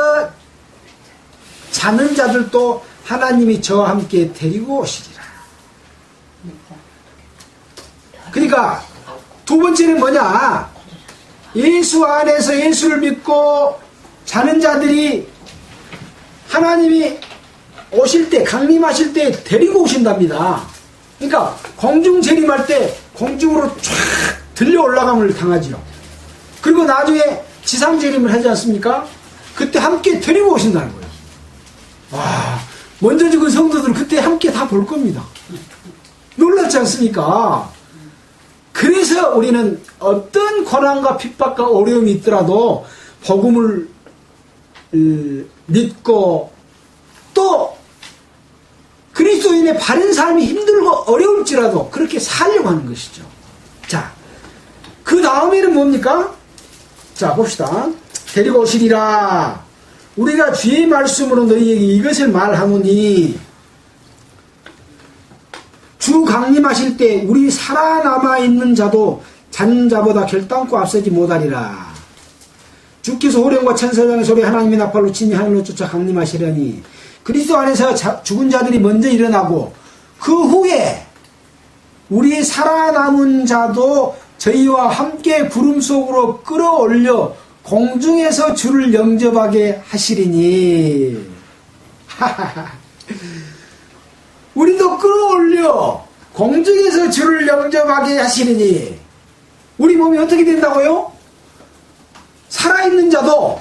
자는 자들도 하나님이 저와 함께 데리고 오시리라. 그러니까 두 번째는 뭐냐? 예수 안에서 예수를 믿고 자는 자들이 하나님이 오실 때, 강림하실 때 데리고 오신답니다. 그러니까 공중 재림할 때 공중으로 쫙 들려 올라감을 당하지요. 그리고 나중에 지상 재림을 하지 않습니까? 그때 함께 데리고 오신다는 거예요. 와, 먼저 죽은 성도들은 그때 함께 다 볼 겁니다. 놀랍지 않습니까? 그래서 우리는 어떤 고난과 핍박과 어려움이 있더라도 복음을 믿고 또 그리스도인의 바른 삶이 힘들고 어려울지라도 그렇게 살려고 하는 것이죠. 자, 그 다음에는 뭡니까? 자, 봅시다. 데리고 오시리라. 우리가 주의 말씀으로 너희에게 이것을 말하노니 주 강림하실 때 우리 살아남아 있는 자도 잔 자보다 결단코 앞서지 못하리라. 주께서 호령과 천사장의 소리 하나님의 나팔로 친히 하늘로 쫓아 강림하시려니 그리스도 안에서 죽은 자들이 먼저 일어나고 그 후에 우리 살아남은 자도 저희와 함께 구름 속으로 끌어올려 공중에서 주를 영접하게 하시리니 우리도 끌어올려 공중에서 주를 영접하게 하시리니 우리 몸이 어떻게 된다고요? 살아있는 자도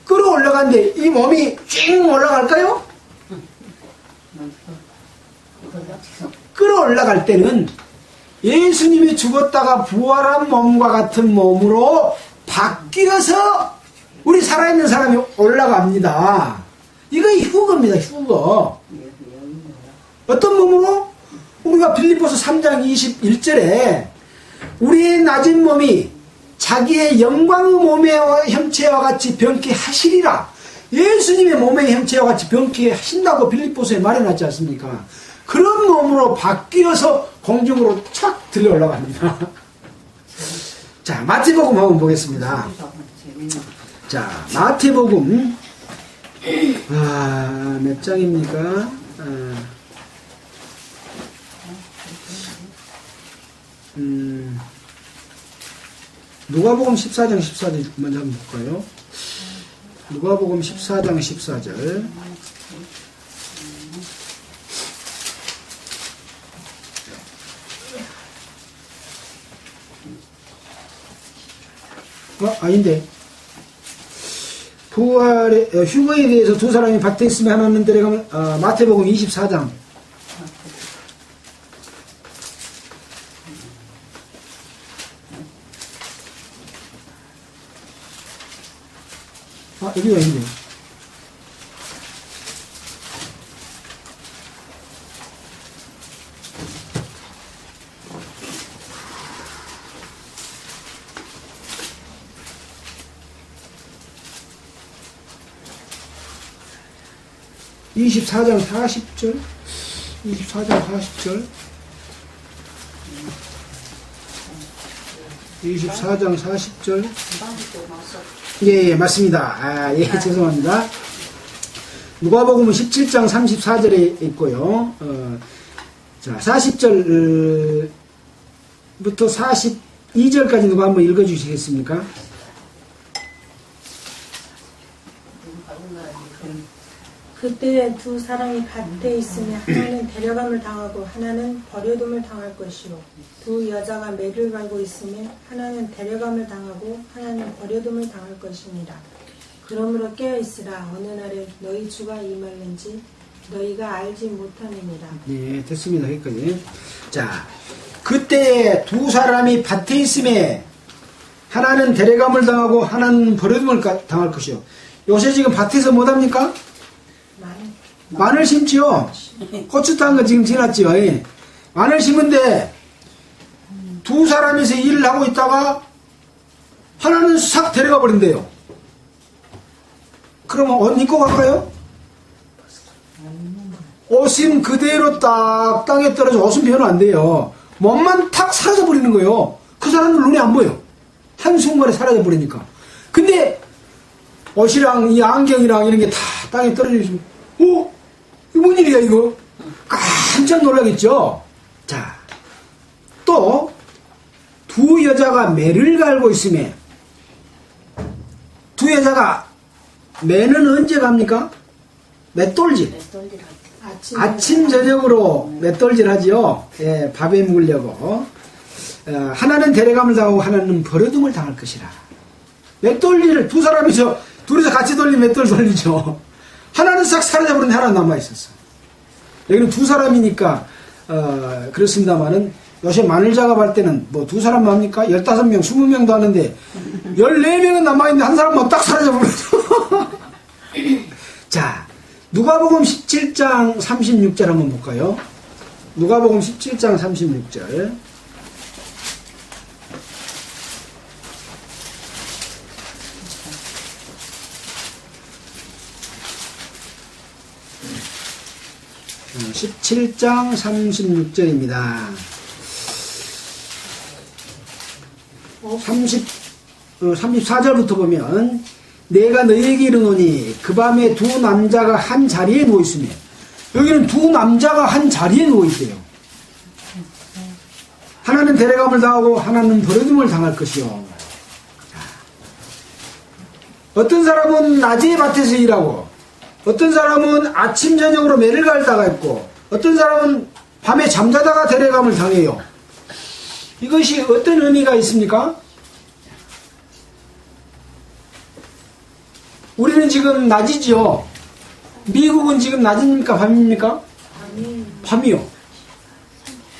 끌어올라가는데 이 몸이 쭉 올라갈까요? 끌어올라갈 때는 예수님이 죽었다가 부활한 몸과 같은 몸으로 바뀌어서 우리 살아있는 사람이 올라갑니다. 이거 휴거입니다. 휴거. 어떤 몸으로? 우리가 빌립보서 3장 21절에 우리의 낮은 몸이 자기의 영광의 몸의 형체와 같이 병케 하시리라. 예수님의 몸의 형체와 같이 병케 하신다고 빌립보서에 말해놨지 않습니까? 그런 몸으로 바뀌어서 공중으로 착 들려 올라갑니다. 자, 마태복음 한번 보겠습니다. 자, 마태복음 몇 장입니까? 누가복음 14장 14절 먼저 한번 볼까요? 누가복음 14장 14절. 아닌데. 부활의, 휴거에 대해서 두 사람이 박혀있으면 하나는 데려가면, 마태복음 24장. 여기가 있네. (24장 40절) 24장 40절 24장 40절. 예, 맞습니다. 아, 예, 죄송합니다. 누가복음은 17장 34절에 있고요. 자, 40절부터 42절까지 누가 한번 읽어주시겠습니까? 그때 두 사람이 밭에 있으면 하나는 데려감을 당하고 하나는 버려둠을 당할 것이요 두 여자가 매를 갈고 있으면 하나는 데려감을 당하고 하나는 버려둠을 당할 것이니라. 그러므로 깨어있으라. 어느 날에 너희 주가 임할는지 너희가 알지 못하느니라. 예, 됐습니다. 여기까지. 자, 그때 두 사람이 밭에 있음에 하나는 데려감을 당하고 하나는 버려둠을 당할 것이요. 요새 지금 밭에서 못합니까? 마늘 심지요. 고추 탄 거 지금 지났지요. 예. 마늘 심은데 두 사람이서 일을 하고 있다가 하나는 싹 데려가 버린대요. 그러면 옷 입고 갈까요? 옷은 그대로 딱 땅에 떨어져 옷은 변화 안 돼요. 몸만 탁 사라져 버리는 거예요. 그 사람들 눈에 안 보여. 한순간에 사라져 버리니까. 근데 옷이랑 이 안경이랑 이런 게 다 땅에 떨어져 있으면 이거 뭔 일이야 이거? 깜짝 놀라겠죠? 자, 또 두 여자가 매를 갈고 있으면 두 여자가 매는 언제 갑니까? 맷돌질. 아침 저녁으로 맷돌질 하지요. 예, 밥에 먹으려고. 하나는 데려감을 당하고 하나는 버려둠을 당할 것이라. 맷돌질을 둘이서 같이 돌리면 맷돌 돌리죠. 하나는 싹 사라져버렸는데 하나 남아있었어. 여기는 두 사람이니까 그렇습니다만은 요새 마늘 작업할 때는 뭐 두 사람만 합니까? 15명, 20명도 하는데 14명은 남아있는데 한 사람만 딱 사라져버렸어. 자, 누가복음 17장 36절 한번 볼까요? 누가복음 17장 36절. 음, 17장 36절입니다. 34절부터 보면 내가 너희에게 이르노니 그 밤에 두 남자가 한 자리에 누워있으며 여기는 두 남자가 한 자리에 누워있대요. 하나는 데려감을 당하고 하나는 버려둠을 당할 것이요. 어떤 사람은 낮에 밭에서 일하고 어떤 사람은 아침 저녁으로 매를 갈다가 있고 어떤 사람은 밤에 잠자다가 데려감을 당해요. 이것이 어떤 의미가 있습니까? 우리는 지금 낮이죠. 미국은 지금 낮입니까? 밤입니까? 밤이요.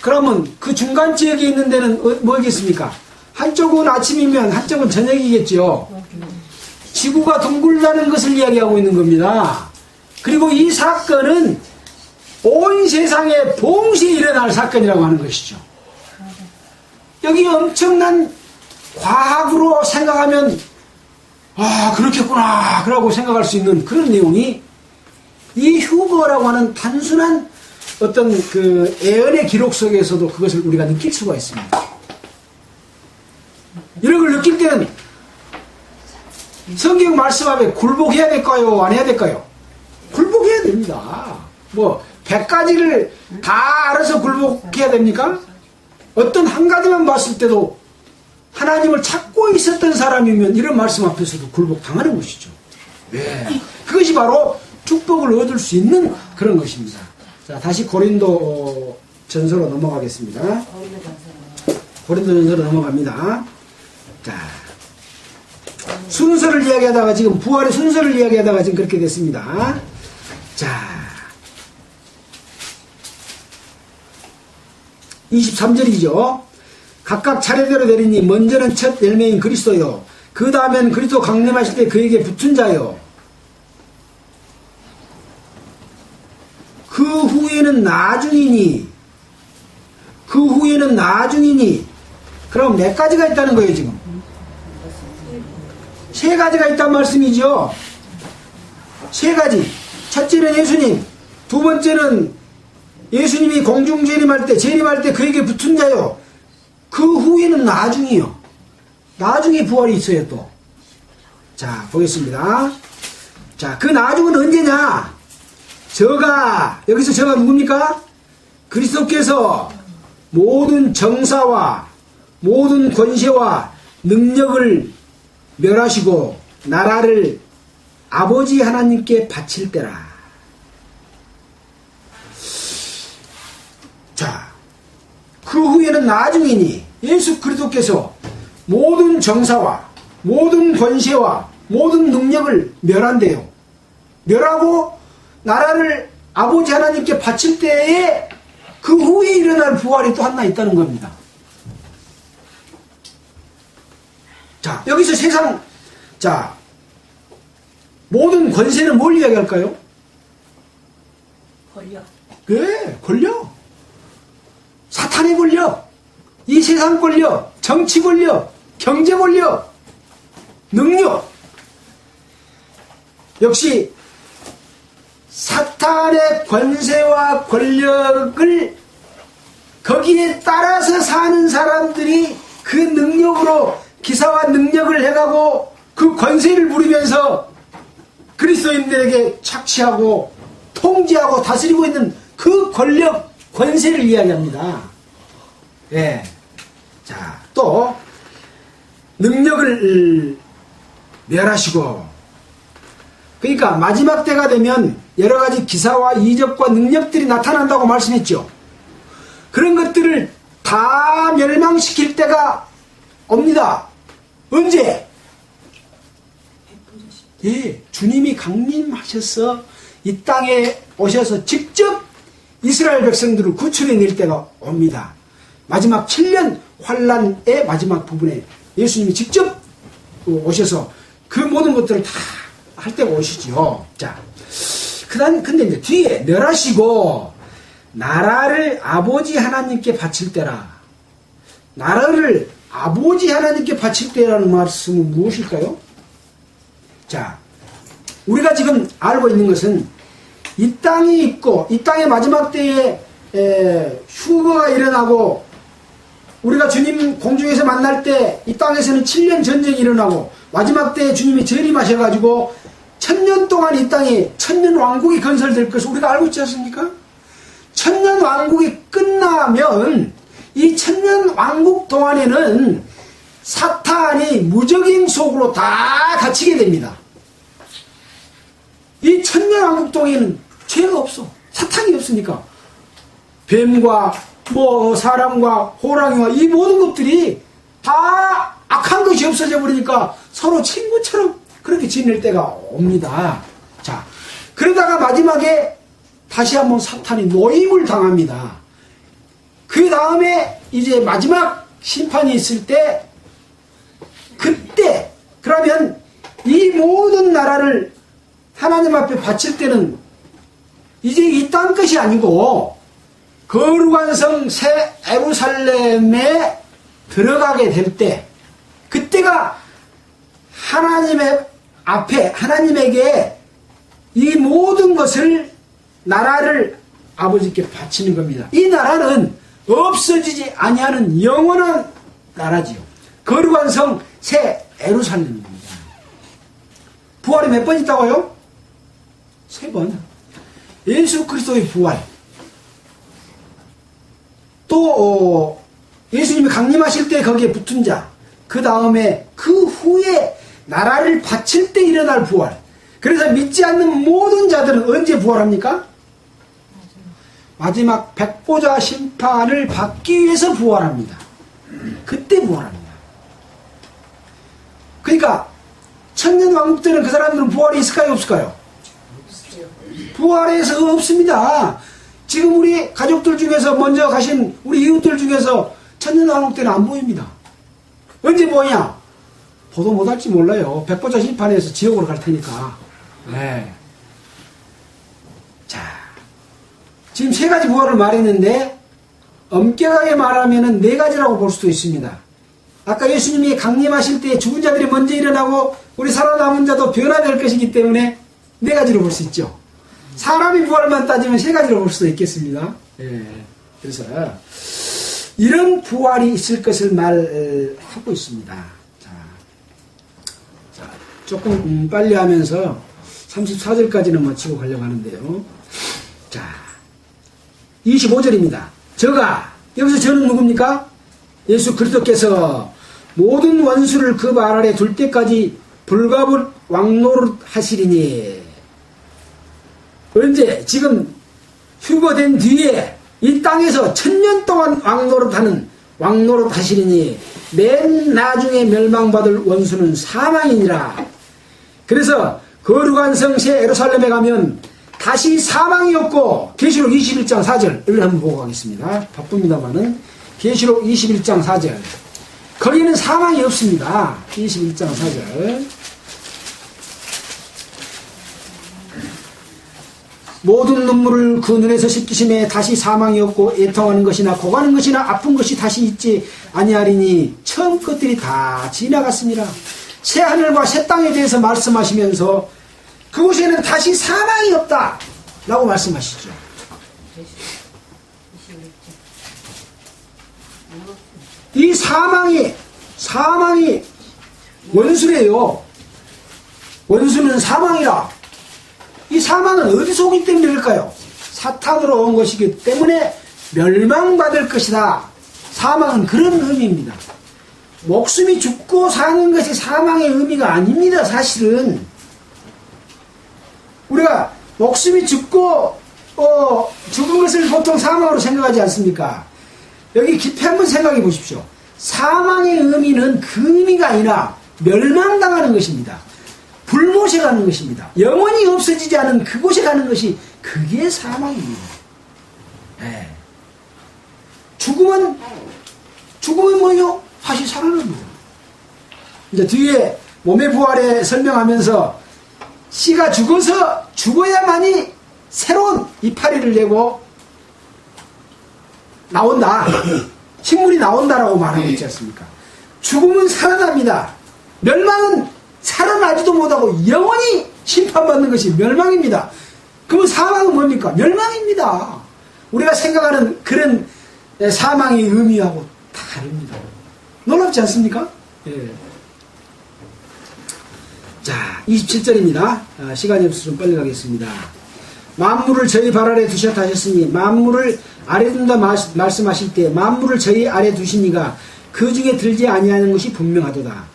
그러면 그 중간 지역에 있는 데는 뭐겠습니까? 한쪽은 아침이면 한쪽은 저녁이겠죠. 지구가 둥글다는 것을 이야기하고 있는 겁니다. 그리고 이 사건은 온 세상에 동시에 일어날 사건이라고 하는 것이죠. 여기 엄청난 과학으로 생각하면 그렇겠구나 그러고 생각할 수 있는 그런 내용이 이 휴거라고 하는 단순한 어떤 그 애언의 기록 속에서도 그것을 우리가 느낄 수가 있습니다. 이런 걸 느낄 때는 성경 말씀 앞에 굴복해야 될까요? 안 해야 될까요? 굴복해야 됩니다. 뭐 100가지를 다 알아서 굴복해야 됩니까? 어떤 한 가지만 봤을 때도 하나님을 찾고 있었던 사람이면 이런 말씀 앞에서도 굴복당하는 것이죠. 네. 그것이 바로 축복을 얻을 수 있는 그런 것입니다. 자, 다시 고린도 전서로 넘어가겠습니다. 고린도 전서로 넘어갑니다. 자, 순서를 이야기하다가 지금 부활의 순서를 이야기하다가 지금 그렇게 됐습니다. 자, 23절이죠. 각각 차례대로 되리니 먼저는 첫 열매인 그리스도요. 그 다음엔 그리스도 강림하실 때 그에게 붙은 자요. 그 후에는 나중이니. 그럼 몇 가지가 있다는 거예요 지금? 세 가지가 있단 말씀이죠. 세 가지. 첫째는 예수님, 두 번째는 예수님이 공중 재림할 때 그에게 붙은 자요. 그 후에는 나중이요. 나중에 부활이 있어요 또. 자 보겠습니다. 자 그 나중은 언제냐? 여기서 저가 누굽니까? 그리스도께서 모든 정사와 모든 권세와 능력을 멸하시고 나라를 아버지 하나님께 바칠 때라. 자, 그 후에는 나중이니 예수 그리스도께서 모든 정사와 모든 권세와 모든 능력을 멸한대요. 멸하고 나라를 아버지 하나님께 바칠 때에 그 후에 일어날 부활이 또 하나 있다는 겁니다. 자, 여기서 세상, 자, 모든 권세는 뭘 이야기할까요? 권력. 네, 권력. 사탄의 권력, 이 세상 권력, 정치 권력, 경제 권력, 능력. 역시 사탄의 권세와 권력을 거기에 따라서 사는 사람들이 그 능력으로 기사와 능력을 해가고 그 권세를 부리면서 그리스도인들에게 착취하고 통제하고 다스리고 있는 그 권력, 권세를 이야기합니다. 예. 자, 또 능력을 멸하시고, 그러니까 마지막 때가 되면 여러 가지 기사와 이적과 능력들이 나타난다고 말씀했죠. 그런 것들을 다 멸망시킬 때가 옵니다. 언제? 예, 주님이 강림하셔서 이 땅에 오셔서 직접 이스라엘 백성들을 구출해낼 때가 옵니다. 마지막 7년 환란의 마지막 부분에 예수님이 직접 오셔서 그 모든 것들을 다 할 때가 오시죠. 자, 근데 이제 뒤에 멸하시고 나라를 아버지 하나님께 바칠 때라. 나라를 아버지 하나님께 바칠 때라는 말씀은 무엇일까요? 자, 우리가 지금 알고 있는 것은 이 땅이 있고 이 땅의 마지막 때에 휴거가 일어나고 우리가 주님 공중에서 만날 때 이 땅에서는 7년 전쟁이 일어나고 마지막 때에 주님이 재림하셔가지고 1000년 동안 이 땅에 1000년 왕국이 건설될 것을 우리가 알고 있지 않습니까? 1000년 왕국이 끝나면 이 1000년 왕국 동안에는 사탄이 무적인 속으로 다 갇히게 됩니다. 이 1000년 왕국 동안에는 죄가 없어. 사탄이 없으니까. 뱀과 사람과 호랑이와 이 모든 것들이 다 악한 것이 없어져 버리니까 서로 친구처럼 그렇게 지낼 때가 옵니다. 자, 그러다가 마지막에 다시 한번 사탄이 노임을 당합니다. 그 다음에 이제 마지막 심판이 있을 때, 그때, 그러면 이 모든 나라를 하나님 앞에 바칠 때는 이제 이 땅 것이 아니고 거룩한 성 새 예루살렘에 들어가게 될 때, 그때가 하나님의 앞에 하나님에게 이 모든 것을 나라를 아버지께 바치는 겁니다. 이 나라는 없어지지 아니하는 영원한 나라지요. 거룩한 성 새 예루살렘입니다. 부활이 몇 번 있다고요? 3번. 예수 그리스도의 부활. 또 예수님이 강림하실 때 거기에 붙은 자. 그 다음에 그 후에 나라를 바칠 때 일어날 부활. 그래서 믿지 않는 모든 자들은 언제 부활합니까? 마지막 백보자 심판을 받기 위해서 부활합니다. 그때 부활합니다. 그러니까 천년 왕국 때는 그 사람들은 부활이 있을까요? 없을까요? 부활해서 없습니다. 지금 우리 가족들 중에서 먼저 가신 우리 이웃들 중에서 천년 왕국 때는 안 보입니다. 언제 보이냐? 보도 못할지 몰라요. 백보자 심판에서 지옥으로 갈 테니까. 네. 자, 지금 3가지 부활을 말했는데 엄격하게 말하면 4가지라고 볼 수도 있습니다. 아까 예수님이 강림하실 때 죽은 자들이 먼저 일어나고 우리 살아남은 자도 변화될 것이기 때문에 4가지로 볼 수 있죠. 사람의 부활만 따지면 세 가지로 볼 수도 있겠습니다. 예. 그래서 이런 부활이 있을 것을 말하고 있습니다. 자, 조금 빨리 하면서 34절까지는 마치고 가려고 하는데요. 자, 25절입니다. 여기서 저는 누굽니까? 예수 그리스도께서 모든 원수를 그 발 아래 둘 때까지 불가분 왕노릇 하시리니. 언제? 지금 휴거된 뒤에 이 땅에서 1000년 동안 왕노릇 하시리니 맨 나중에 멸망받을 원수는 사망이니라. 그래서 거룩한 성 새 예루살렘에 가면 다시 사망이 없고, 계시록 21장 4절 얼른 한번 보고 가겠습니다. 바쁩니다만은 계시록 21장 4절, 거기는 사망이 없습니다. 21장 4절. 모든 눈물을 그 눈에서 씻기심에 다시 사망이 없고 애통하는 것이나 고가는 것이나 아픈 것이 다시 있지 아니하리니 처음 것들이 다 지나갔습니다. 새 하늘과 새 땅에 대해서 말씀하시면서 그곳에는 다시 사망이 없다 라고 말씀하시죠. 이 사망이 원수래요. 원수는 사망이라. 이 사망은 어디서 오기 때문일까요? 사탄으로 온 것이기 때문에 멸망받을 것이다. 사망은 그런 의미입니다. 목숨이 죽고 사는 것이 사망의 의미가 아닙니다. 사실은 우리가 목숨이 죽고 죽은 것을 보통 사망으로 생각하지 않습니까? 여기 깊이 한번 생각해 보십시오. 사망의 의미는 그 의미가 아니라 멸망당하는 것입니다. 불못에 가는 것입니다. 영원히 없어지지 않은 그곳에 가는 것이 그게 사망입니다. 네. 죽음은 뭐예요? 다시 살아납니다. 이제 뒤에 몸의 부활에 설명하면서 씨가 죽어야만이 새로운 이파리를 내고 나온다. 식물이 나온다라고 말하고 있지 않습니까? 죽음은 살아납니다. 멸망은 살아나지도 못하고 영원히 심판받는 것이 멸망입니다. 그러면 사망은 뭡니까? 멸망입니다. 우리가 생각하는 그런 사망의 의미하고 다릅니다. 놀랍지 않습니까? 예. 자, 27절입니다. 시간이 없어서 좀 빨리 가겠습니다. 만물을 저희 발 아래 두셨다 하셨으니 만물을 아래 둔다 말씀하실 때 만물을 저희 아래 두시니가 그 중에 들지 아니하는 것이 분명하도다.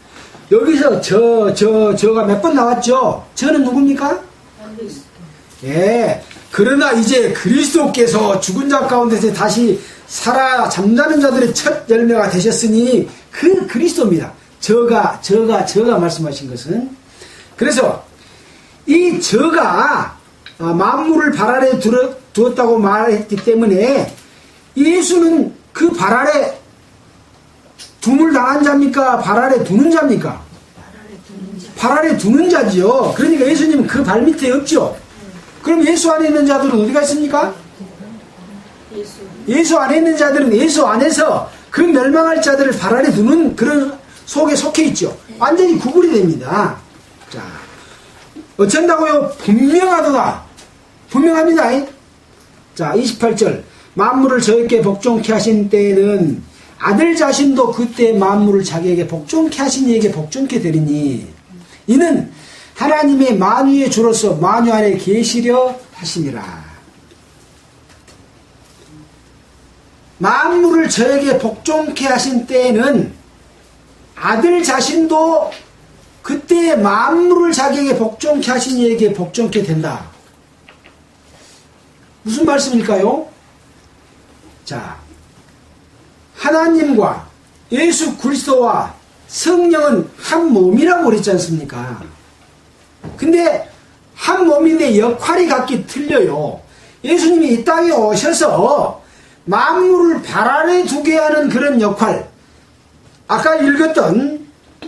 여기서 저가 몇 번 나왔죠? 저는 누굽니까? 예. 그러나 이제 그리스도께서 죽은 자 가운데서 다시 살아 잠자는 자들의 첫 열매가 되셨으니 그 그리스도입니다. 저가 말씀하신 것은. 그래서 이 저가 만물을 발 아래 두었다고 말했기 때문에 예수는 그 발 아래 둠을 당한 자입니까? 발 아래 두는 자입니까? 발 아래 두는 자지요. 그러니까 예수님은 그 발 밑에 없죠. 그럼 예수 안에 있는 자들은 어디가 있습니까? 예수 안에 있는 자들은 예수 안에서 그 멸망할 자들을 발 아래 두는 그런 속에 속해 있죠. 완전히 구분이 됩니다. 자, 어쩐다고요? 분명하도다. 분명합니다. 자, 28절. 만물을 저에게 복종케 하신 때에는 아들 자신도 그때 만물을 자기에게 복종케 하신 이에게 복종케 되리니 이는 하나님의 만유의 주로서 만유 안에 계시려 하시니라. 만물을 저에게 복종케 하신 때에는 아들 자신도 그때 만물을 자기에게 복종케 하신 이에게 복종케 된다. 무슨 말씀일까요? 자, 하나님과 예수 그리스도와 성령은 한 몸이라고 그랬지 않습니까? 근데 한 몸인데 역할이 각기 틀려요. 예수님이 이 땅에 오셔서 만물을 발 아래 두게 하는 그런 역할, 아까 읽었던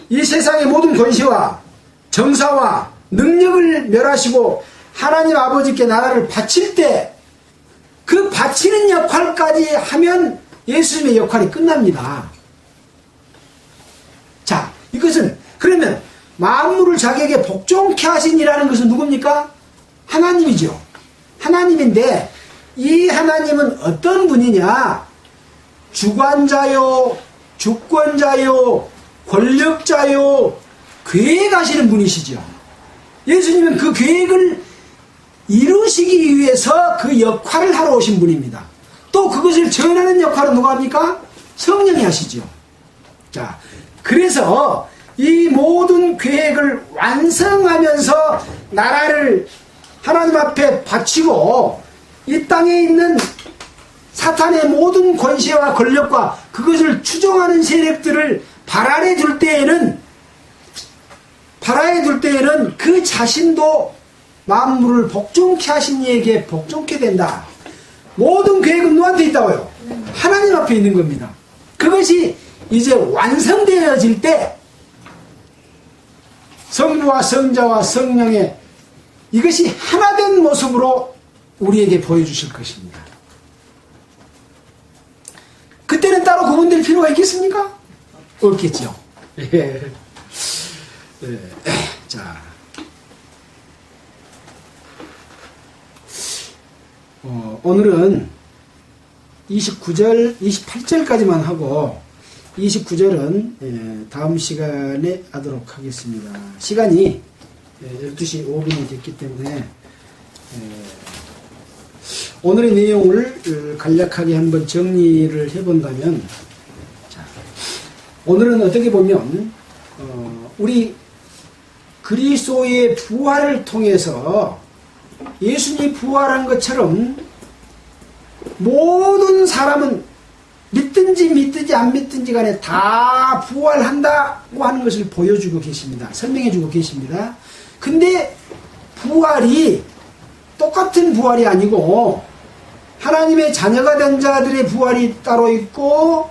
이 세상의 모든 권세와 정사와 능력을 멸하시고 하나님 아버지께 나라를 바칠 때 그 바치는 역할까지 하면 예수님의 역할이 끝납니다. 자, 이것은 그러면 만물을 자기에게 복종케 하신이라는 것은 누굽니까? 하나님이죠. 하나님인데 이 하나님은 어떤 분이냐? 주관자요, 주권자요, 권력자요, 계획하시는 분이시죠. 예수님은 그 계획을 이루시기 위해서 그 역할을 하러 오신 분입니다. 또 그것을 전하는 역할은 누가 합니까? 성령이 하시죠. 자, 그래서 이 모든 계획을 완성하면서 나라를 하나님 앞에 바치고 이 땅에 있는 사탄의 모든 권세와 권력과 그것을 추종하는 세력들을 발아래 둘 때에는 그 자신도 만물을 복종케 하신 이에게 복종케 된다. 모든 계획은 누구한테 있다고요? 하나님 앞에 있는 겁니다. 그것이 이제 완성되어질 때 성부와 성자와 성령의 이것이 하나된 모습으로 우리에게 보여주실 것입니다. 그때는 따로 구분될 필요가 있겠습니까? 없겠죠. 예. 예. 자, 오늘은 29절, 28절까지만 하고 29절은 다음 시간에 하도록 하겠습니다. 시간이 12시 5분이 됐기 때문에 오늘의 내용을 간략하게 한번 정리를 해본다면, 자, 오늘은 어떻게 보면 우리 그리스도의 부활을 통해서 예수님이 부활한 것처럼 모든 사람은 믿든지 믿든지 안 믿든지 간에 다 부활한다고 하는 것을 보여주고 계십니다. 설명해주고 계십니다. 근데 부활이 똑같은 부활이 아니고 하나님의 자녀가 된 자들의 부활이 따로 있고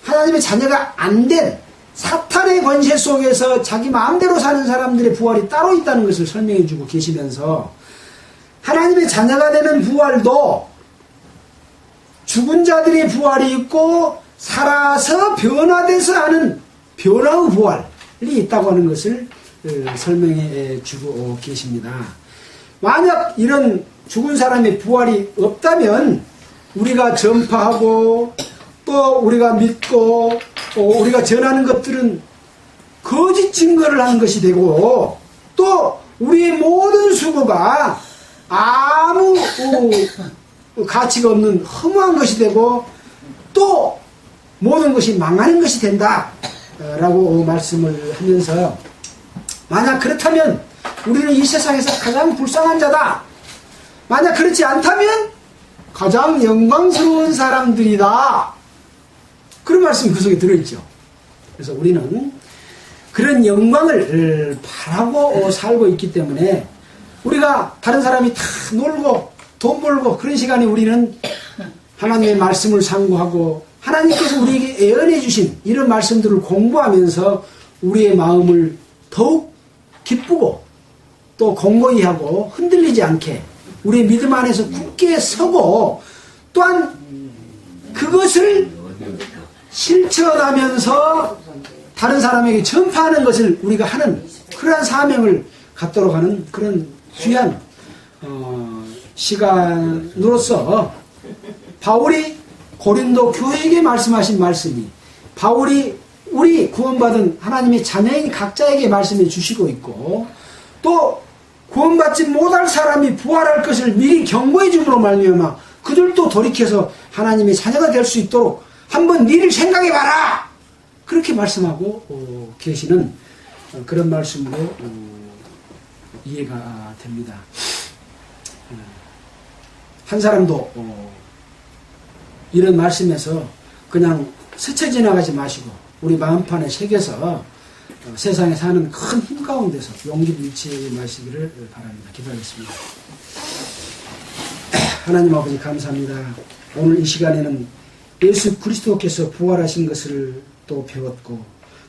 하나님의 자녀가 안 된 사탄의 권세 속에서 자기 마음대로 사는 사람들의 부활이 따로 있다는 것을 설명해주고 계시면서 하나님의 자녀가 되는 부활도 죽은 자들의 부활이 있고 살아서 변화돼서 하는 변화의 부활이 있다고 하는 것을 설명해 주고 계십니다. 만약 이런 죽은 사람의 부활이 없다면 우리가 전파하고 또 우리가 믿고 우리가 전하는 것들은 거짓 증거를 하는 것이 되고 또 우리의 모든 수고가 아무 가치가 없는 허무한 것이 되고 또 모든 것이 망하는 것이 된다 라고 말씀을 하면서 만약 그렇다면 우리는 이 세상에서 가장 불쌍한 자다. 만약 그렇지 않다면 가장 영광스러운 사람들이다. 그런 말씀이 그 속에 들어있죠. 그래서 우리는 그런 영광을 바라고 살고 있기 때문에 우리가 다른 사람이 다 놀고 돈 벌고 그런 시간에 우리는 하나님의 말씀을 상고하고 하나님께서 우리에게 예언해 주신 이런 말씀들을 공부하면서 우리의 마음을 더욱 기쁘고 또 공고히 하고 흔들리지 않게 우리의 믿음 안에서 굳게 서고 또한 그것을 실천하면서 다른 사람에게 전파하는 것을 우리가 하는 그러한 사명을 갖도록 하는 그런 귀한 시간으로서 바울이 고린도 교회에게 말씀하신 말씀이 바울이 우리 구원받은 하나님의 자녀인 각자에게 말씀해 주시고 있고 또 구원받지 못할 사람이 부활할 것을 미리 경고해 줌으로 말미암아 그들도 돌이켜서 하나님의 자녀가 될 수 있도록 한번 니를 생각해봐라 그렇게 말씀하고 계시는 그런 말씀으로 이해가 됩니다. 한 사람도 이런 말씀에서 그냥 스쳐 지나가지 마시고 우리 마음판에 새겨서 세상에 사는 큰 힘 가운데서 용기를 잃지 마시기를 바랍니다. 기도하겠습니다. 하나님 아버지 감사합니다. 오늘 이 시간에는 예수 그리스도께서 부활하신 것을 또 배웠고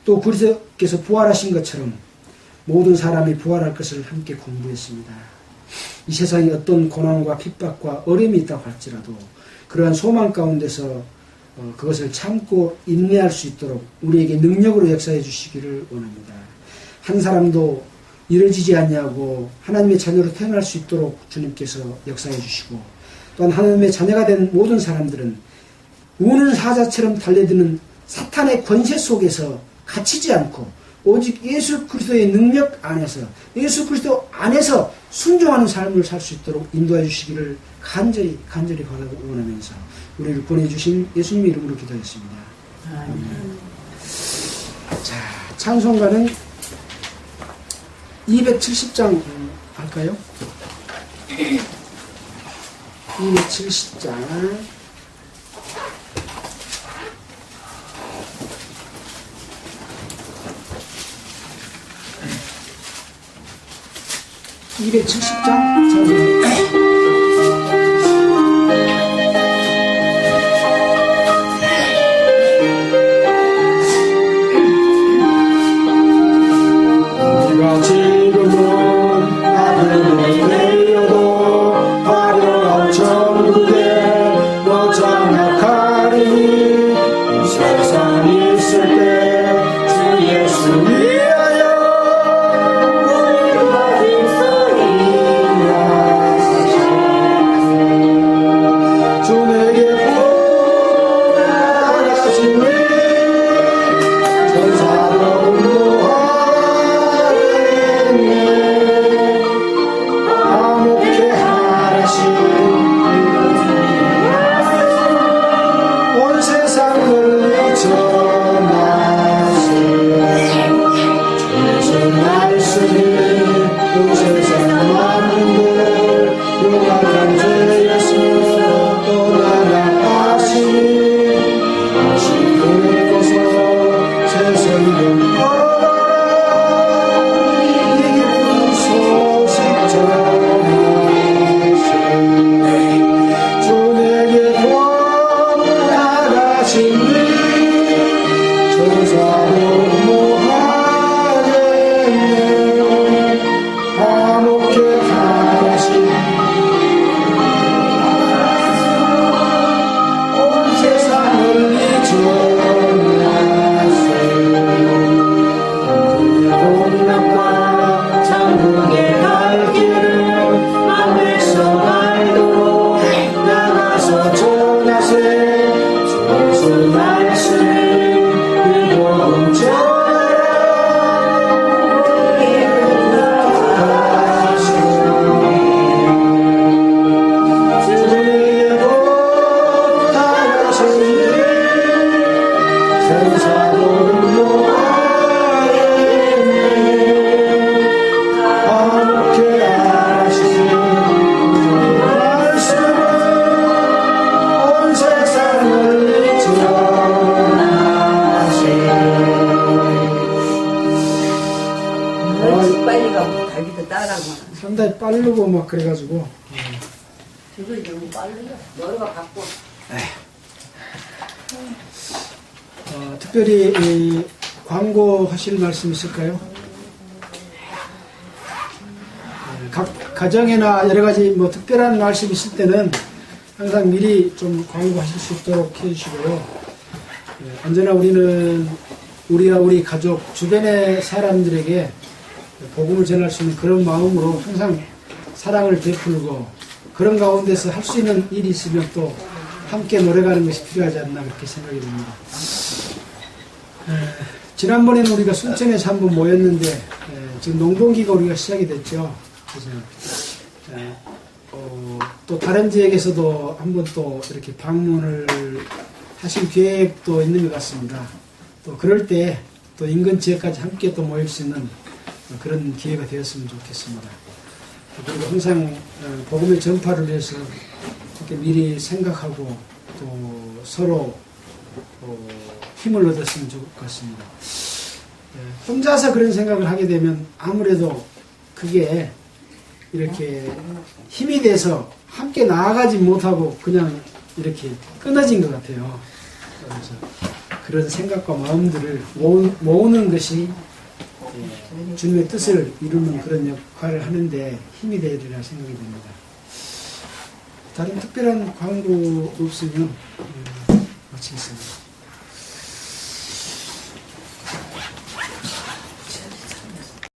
또 그리스도께서 부활하신 것처럼 모든 사람이 부활할 것을 함께 공부했습니다. 이 세상에 어떤 고난과 핍박과 어려움이 있다고 할지라도 그러한 소망 가운데서 그것을 참고 인내할 수 있도록 우리에게 능력으로 역사해 주시기를 원합니다. 한 사람도 이루어지지 않냐고 하나님의 자녀로 태어날 수 있도록 주님께서 역사해 주시고, 또한 하나님의 자녀가 된 모든 사람들은 우는 사자처럼 달려드는 사탄의 권세 속에서 갇히지 않고 오직 예수 그리스도의 능력 안에서, 예수 그리스도 안에서 순종하는 삶을 살 수 있도록 인도해 주시기를 간절히 원하면서 우리를 보내주신 예수님의 이름으로 기도했습니다. 자, 찬송가는 270장 할까요? 270장 270장 찬송가. 상당히 빠르고 막 그래가지고. 저거 너무 빠르다. 너가 갖고. 특별히 광고하실 말씀 있을까요? 각 가정이나 여러 가지 뭐 특별한 말씀 있을 때는 항상 미리 좀 광고하실 수 있도록 해주시고요. 언제나 우리는 우리와 우리 가족 주변의 사람들에게 복음을 전할 수 있는 그런 마음으로 항상 사랑을 베풀고, 그런 가운데서 할 수 있는 일이 있으면 또 함께 노래가는 것이 필요하지 않나 그렇게 생각이 듭니다. 지난번에는 우리가 순천에서 한번 모였는데 지금 농번기가 우리가 시작이 됐죠. 그래서 또 다른 지역에서도 한번 또 이렇게 방문을 하실 계획도 있는 것 같습니다. 또 그럴 때 또 인근 지역까지 함께 또 모일 수 있는 그런 기회가 되었으면 좋겠습니다. 그리고 항상 복음의 전파를 위해서 이렇게 미리 생각하고 또 서로 힘을 얻었으면 좋을 것 같습니다. 혼자서 그런 생각을 하게 되면 아무래도 그게 이렇게 힘이 돼서 함께 나아가지 못하고 그냥 이렇게 끊어진 것 같아요. 그래서 그런 생각과 마음들을 모으는 것이 주님의 뜻을 이루는 그런 역할을 하는데 힘이 되리라 생각이 됩니다. 다른 특별한 광고 없으면 마치겠습니다.